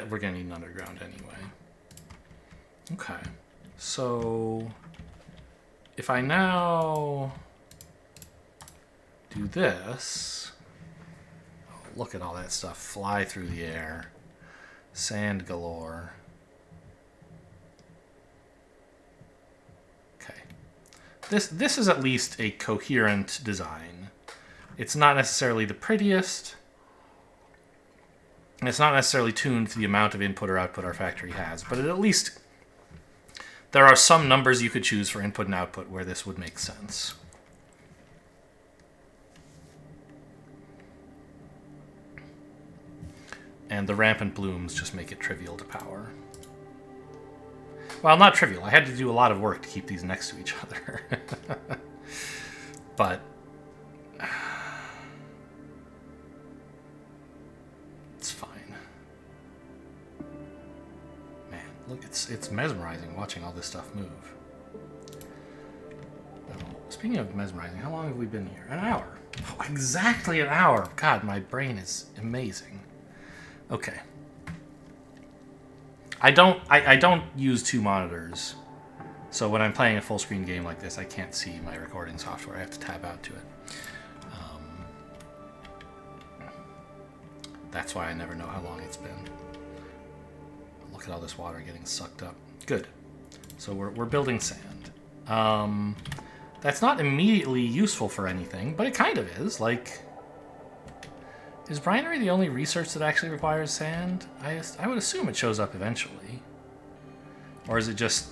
S1: we're gonna need an underground anyway. Okay, so if I now do this... Look at all that stuff fly through the air. Sand galore. Okay. This is at least a coherent design. It's not necessarily the prettiest. And it's not necessarily tuned to the amount of input or output our factory has, but at least there are some numbers you could choose for input and output where this would make sense. And the rampant blooms just make it trivial to power. Well, not trivial. I had to do a lot of work to keep these next to each other. But... it's fine. it's mesmerizing watching all this stuff move. Oh, speaking of mesmerizing, how long have we been here? An hour. Oh, exactly an hour. God, my brain is amazing. Okay. I don't use 2 monitors. So when I'm playing a full screen game like this, I can't see my recording software. I have to tab out to it. That's why I never know how long it's been. Look at all this water getting sucked up. Good. So we're building sand. That's not immediately useful for anything, but it kind of is. Like, is Brinery the only research that actually requires sand? I would assume it shows up eventually. Or is it just...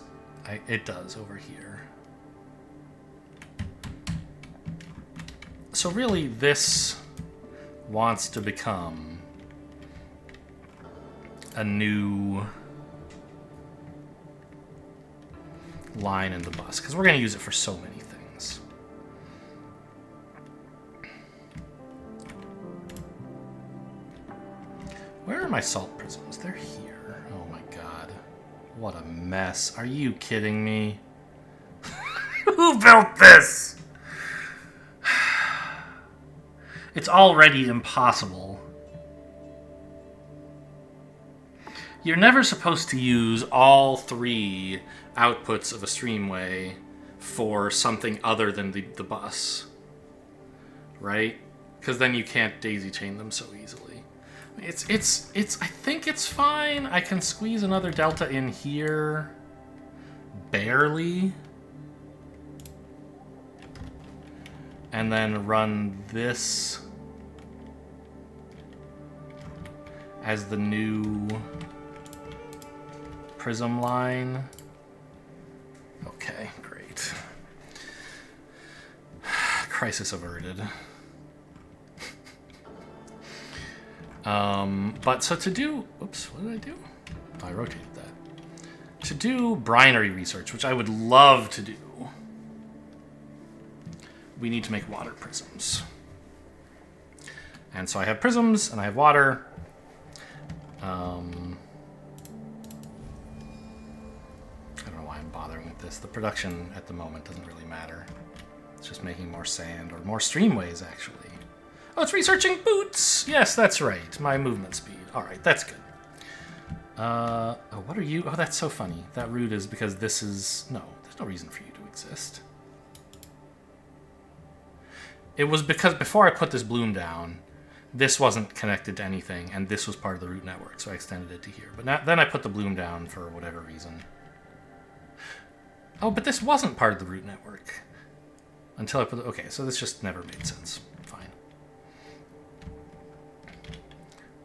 S1: it does over here. So really, this wants to become a new line in the bus, because we're going to use it for so many things. Where are my salt prisms? They're here. Oh my god. What a mess. Are you kidding me? Who built this? It's already impossible. You're never supposed to use all 3 outputs of a streamway for something other than the bus. Right? Because then you can't daisy chain them so easily. It's I think it's fine. I can squeeze another delta in here. Barely. And then run this as the new prism line. Okay, great. Crisis averted. But so to do... Oops, what did I do? Oh, I rotated that. To do Brinery research, which I would love to do, we need to make water prisms. And so I have prisms, and I have water. I don't know why I'm bothering with this. The production at the moment doesn't really matter. It's just making more sand, or more streamways, actually. Oh, it's researching boots! Yes, that's right. My movement speed. Alright, that's good. Oh, what are you? Oh, that's so funny. That root is because this is... No, there's no reason for you to exist. It was because before I put this bloom down, this wasn't connected to anything, and this was part of the root network, so I extended it to here. But now, then I put the bloom down for whatever reason. Oh, but this wasn't part of the root network. Until I put it... Okay, so this just never made sense. Fine.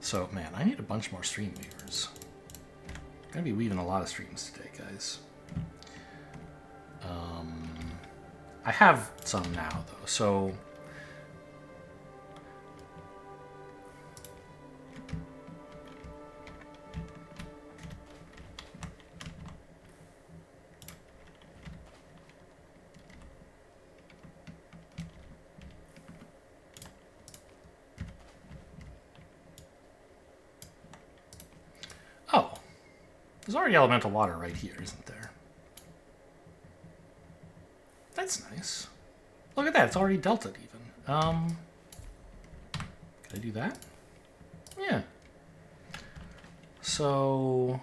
S1: So, man, I need a bunch more stream weavers. I'm going to be weaving a lot of streams today, guys. I have some now, though, so... Oh, there's already elemental water right here, isn't there? That's nice. Look at that, it's already deltaed even. Can I do that? Yeah. So...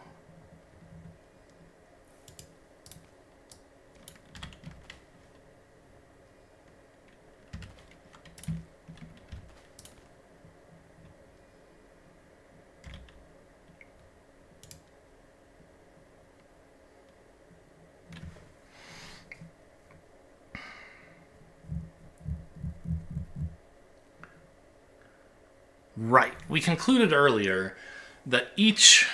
S1: Right. We concluded earlier that each...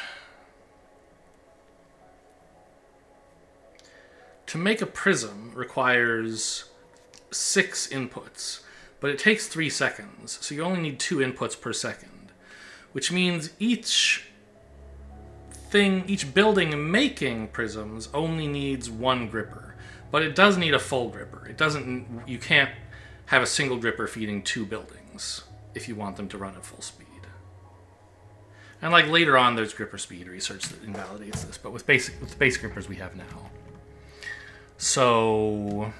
S1: To make a prism requires 6 inputs, but it takes 3 seconds, so you only need 2 inputs per second, which means each building making prisms only needs 1 gripper, but it does need a full gripper. You can't have a single gripper feeding 2 buildings if you want them to run at full speed. And like later on, there's gripper speed research that invalidates this, but with the base grippers we have now. So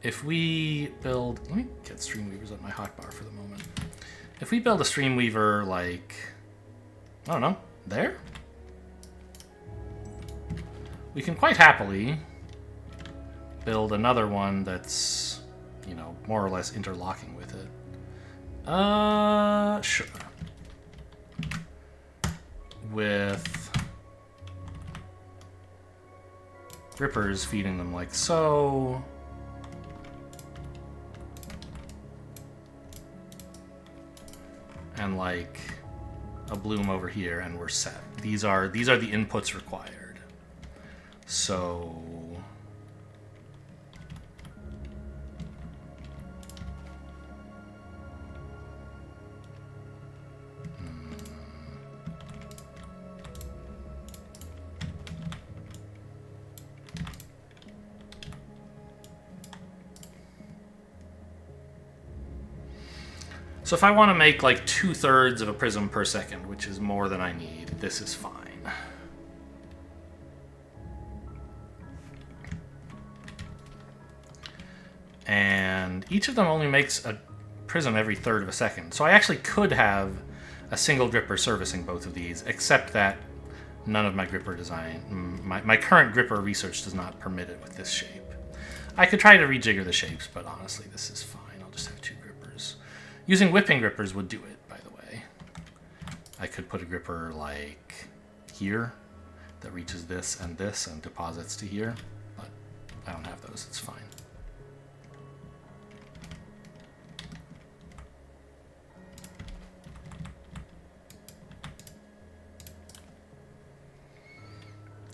S1: if we build, let me get Streamweavers on my hotbar for the moment. If we build a Streamweaver like, I don't know, there, we can quite happily build another one that's, you know, more or less interlocking with it. Sure. With grippers feeding them like so. And like a bloom over here, and we're set. These are the inputs required. So so if I want to make like 2/3 of a prism per second, which is more than I need, this is fine. And each of them only makes a prism every 1/3 of a second. So I actually could have a single gripper servicing both of these, except that none of my gripper design, my current gripper research does not permit it with this shape. I could try to rejigger the shapes, but honestly, this is fine. I'll just have 2 grippers. Using whipping grippers would do it, by the way. I could put a gripper like here that reaches this and deposits to here, but I don't have those, it's fine.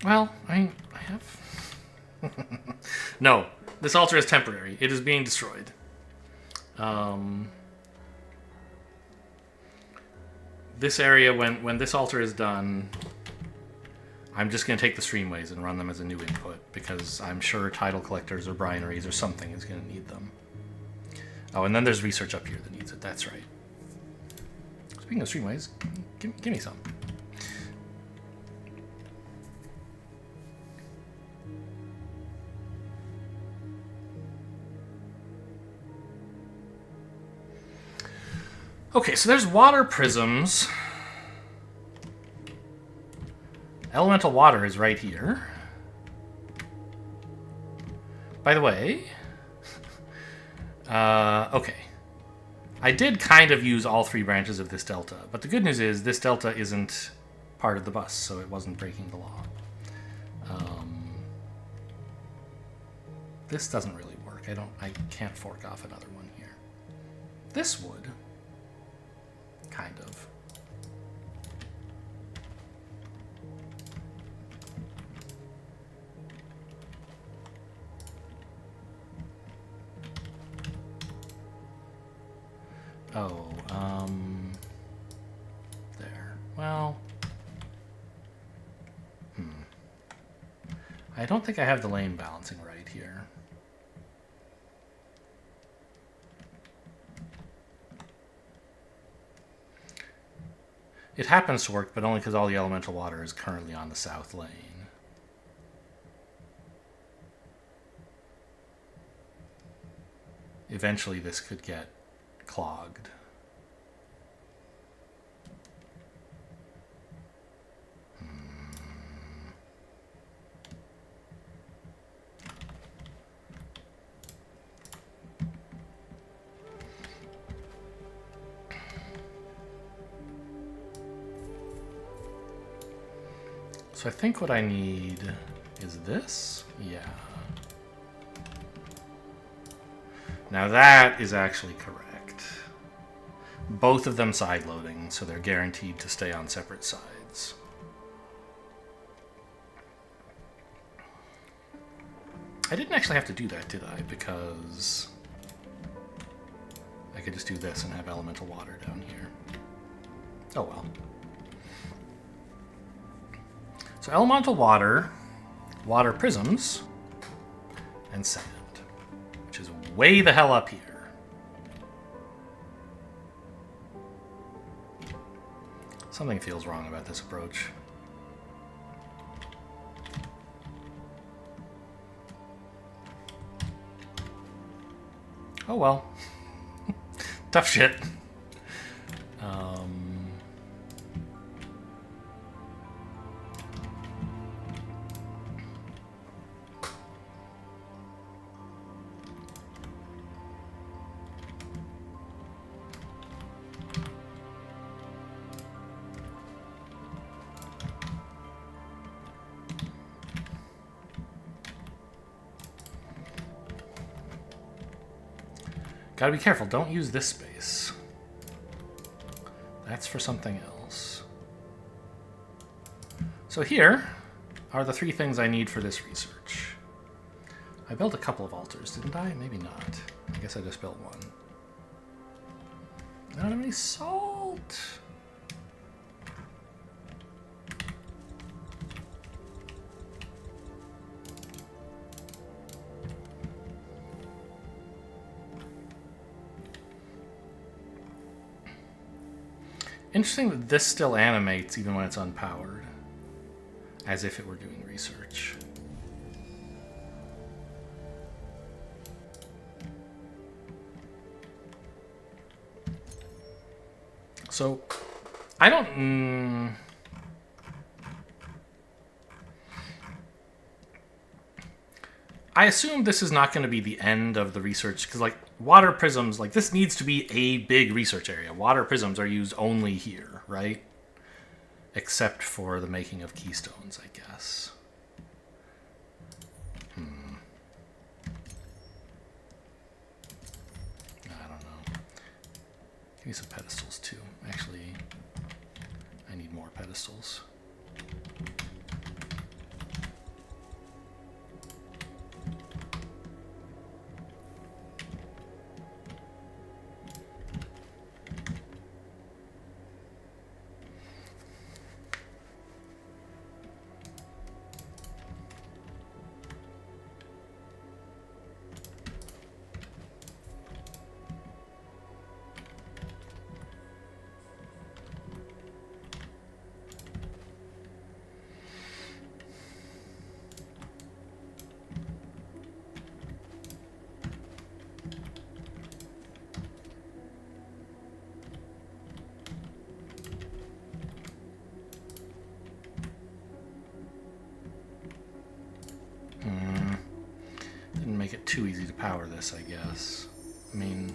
S1: Well, I have... No, this altar is temporary. It is being destroyed. This area, when this altar is done, I'm just going to take the streamways and run them as a new input, because I'm sure tidal collectors or brinaries or something is going to need them. Oh, and then there's research up here that needs it. That's right. Speaking of streamways, give me some. Okay, so there's water prisms. Elemental water is right here. By the way, okay. I did kind of use all 3 branches of this delta, but the good news is this delta isn't part of the bus, so it wasn't breaking the law. This doesn't really work. I can't fork off another one here. This would. Kind of. Oh, there. Well, I don't think I have the lane balancing right here. It happens to work, but only because all the elemental water is currently on the south lane. Eventually this could get clogged. So I think what I need is this. Yeah. Now that is actually correct. Both of them side loading, so they're guaranteed to stay on separate sides. I didn't actually have to do that, did I? Because I could just do this and have elemental water down here. Oh well. So elemental water, water prisms, and sand, which is way the hell up here. Something feels wrong about this approach. Oh well. Tough shit. Gotta be careful, don't use this space. That's for something else. So here are the 3 things I need for this research. I built a couple of altars, didn't I? Maybe not. I guess I just built one. I don't have any salt. Interesting that this still animates even when it's unpowered, as if it were doing research. So, I don't... I assume this is not going to be the end of the research, because, like, water prisms, like, this needs to be a big research area. Water prisms are used only here, right? Except for the making of keystones, I guess. I don't know. Give me some pedestals, too. Actually, I need more pedestals. Didn't make it too easy to power this, I guess. I mean,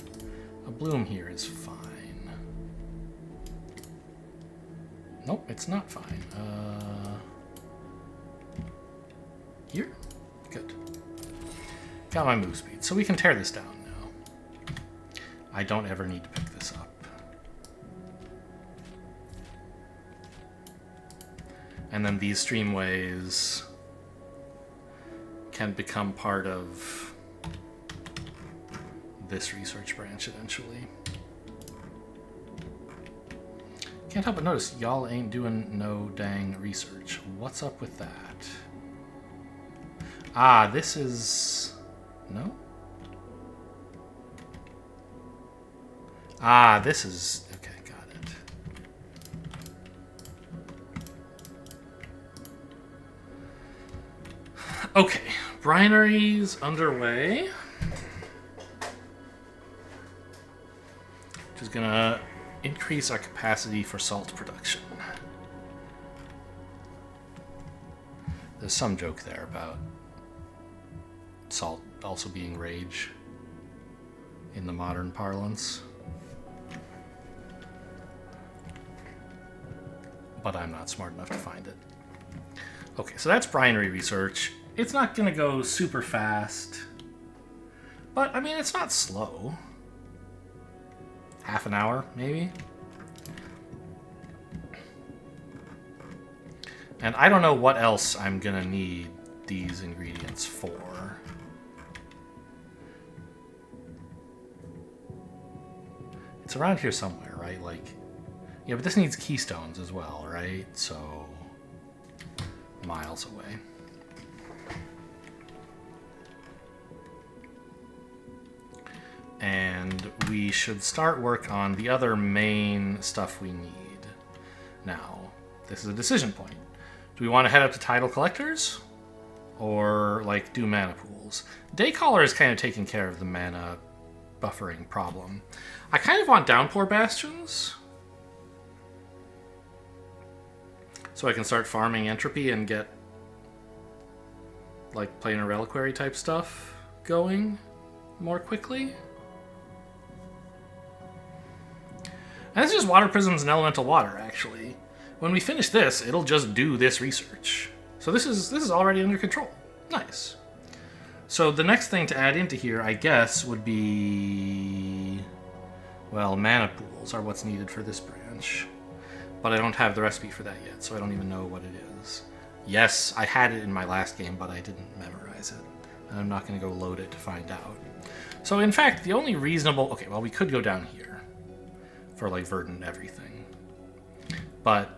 S1: a bloom here is fine. Nope, it's not fine. Here? Good. Got my move speed, so we can tear this down now. I don't ever need to pick this up. And then these streamways can become part of this research branch eventually. Can't help but notice y'all ain't doing no dang research. What's up with that? Ah, this is... no? Ah, this is... okay, got it. Okay, brinery's underway. Which is gonna increase our capacity for salt production. There's some joke there about salt also being rage in the modern parlance. But I'm not smart enough to find it. Okay, so that's brinery research. It's not gonna go super fast, but I mean, it's not slow. Half an hour, maybe? And I don't know what else I'm gonna need these ingredients for. It's around here somewhere, right? Like, yeah, but this needs keystones as well, right? So, miles away. And we should start work on the other main stuff we need. Now, This is a decision point. Do we want to head up to tidal collectors? Or, like, do mana pools? Daycaller is kind of taking care of the mana buffering problem. I kind of want Downpour Bastions, so I can start farming entropy and get, like, planar reliquary type stuff going more quickly. And this is just water prisms and elemental water, actually. When we finish this, it'll just do this research. So this is already under control. Nice. So the next thing to add into here, I guess, would be... well, mana pools are what's needed for this branch. But I don't have the recipe for that yet, so I don't even know what it is. Yes, I had it in my last game, but I didn't memorize it. And I'm not going to go load it to find out. So in fact, the only reasonable... okay, well, we could go down here for, like, verdant everything. But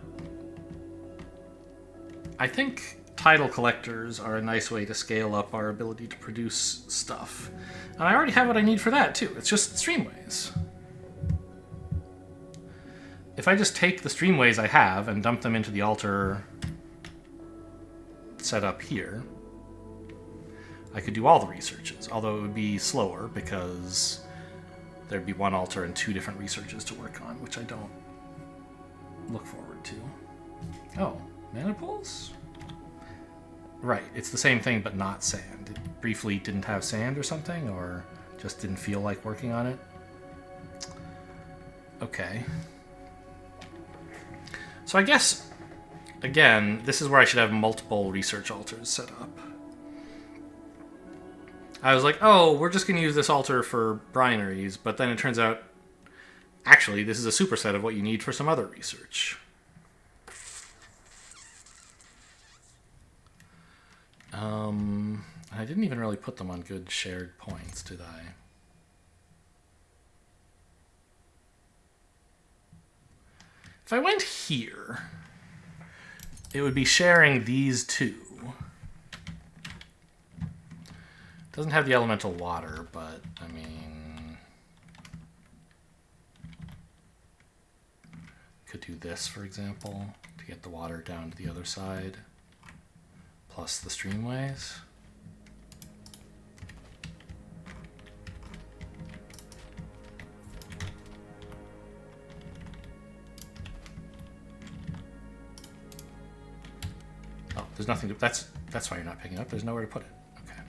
S1: I think tidal collectors are a nice way to scale up our ability to produce stuff. And I already have what I need for that, too. It's just streamways. If I just take the streamways I have and dump them into the altar set up here, I could do all the researches, although it would be slower because there'd be one altar and 2 different researches to work on, which I don't look forward to. Oh, mana pools? Right, it's the same thing but not sand. It briefly didn't have sand or something, or just didn't feel like working on it. Okay. So I guess, again, this is where I should have multiple research altars set up. I was like, oh, we're just going to use this altar for binaries, but then it turns out, actually, this is a superset of what you need for some other research. I didn't even really put them on good shared points, did I? If I went here, it would be sharing these 2. Doesn't have the elemental water, but, I mean... could do this, for example, to get the water down to the other side. Plus the streamways. Oh, there's nothing to... that's why you're not picking up. There's nowhere to put it. Okay.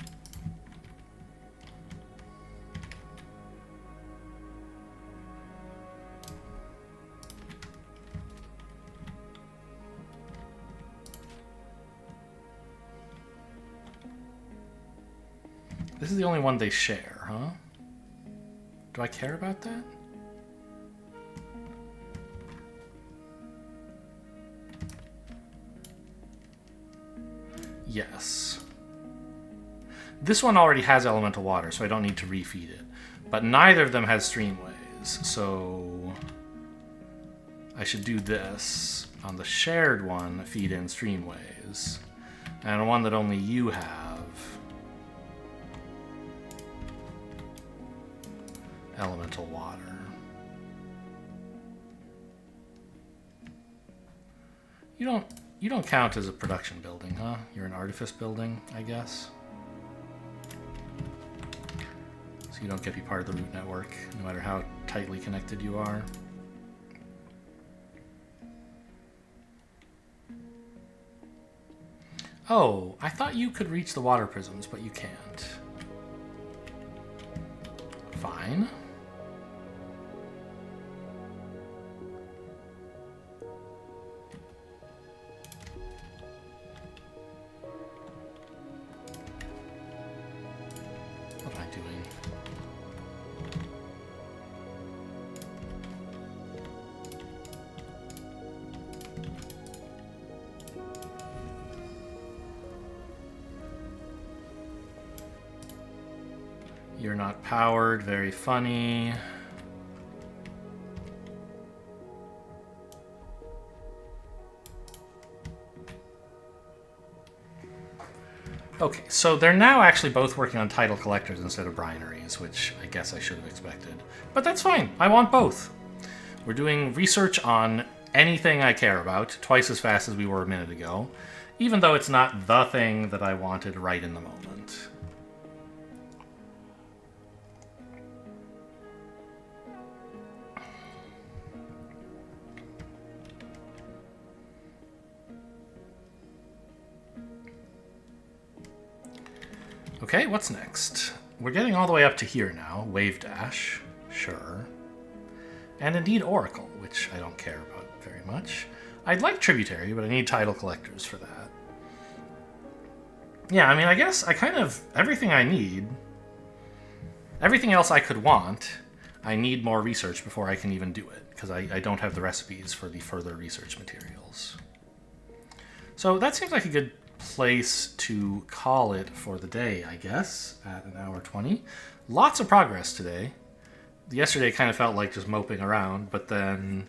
S1: This is the only one they share, huh? Do I care about that? Yes. This one already has elemental water, so I don't need to refeed it. But neither of them has streamways, so I should do this. On the shared one, feed in streamways. And on one that only you have, elemental water. You don't count as a production building, huh? You're an artifice building, I guess. So you don't get to be part of the root network, no matter how tightly connected you are. Oh, I thought you could reach the water prisms, but you can't. Fine. What am I doing? You're not powered, very funny. Okay, so they're now actually both working on tidal collectors instead of binaries, which I guess I should have expected. But that's fine, I want both. We're doing research on anything I care about twice as fast as we were a minute ago, even though it's not the thing that I wanted right in the moment. Okay, what's next? We're getting all the way up to here now. Wave Dash, sure. And indeed Oracle, which I don't care about very much. I'd like Tributary, but I need Title Collectors for that. Yeah, I mean, I guess I kind of... everything I need... everything else I could want, I need more research before I can even do it, because I don't have the recipes for the further research materials. So that seems like a good place to call it for the day, I guess, at 1:20. Lots of progress today. Yesterday kind of felt like just moping around, but then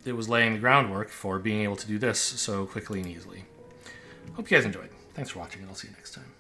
S1: it was laying the groundwork for being able to do this so quickly and easily. Hope you guys enjoyed. Thanks for watching, and I'll see you next time.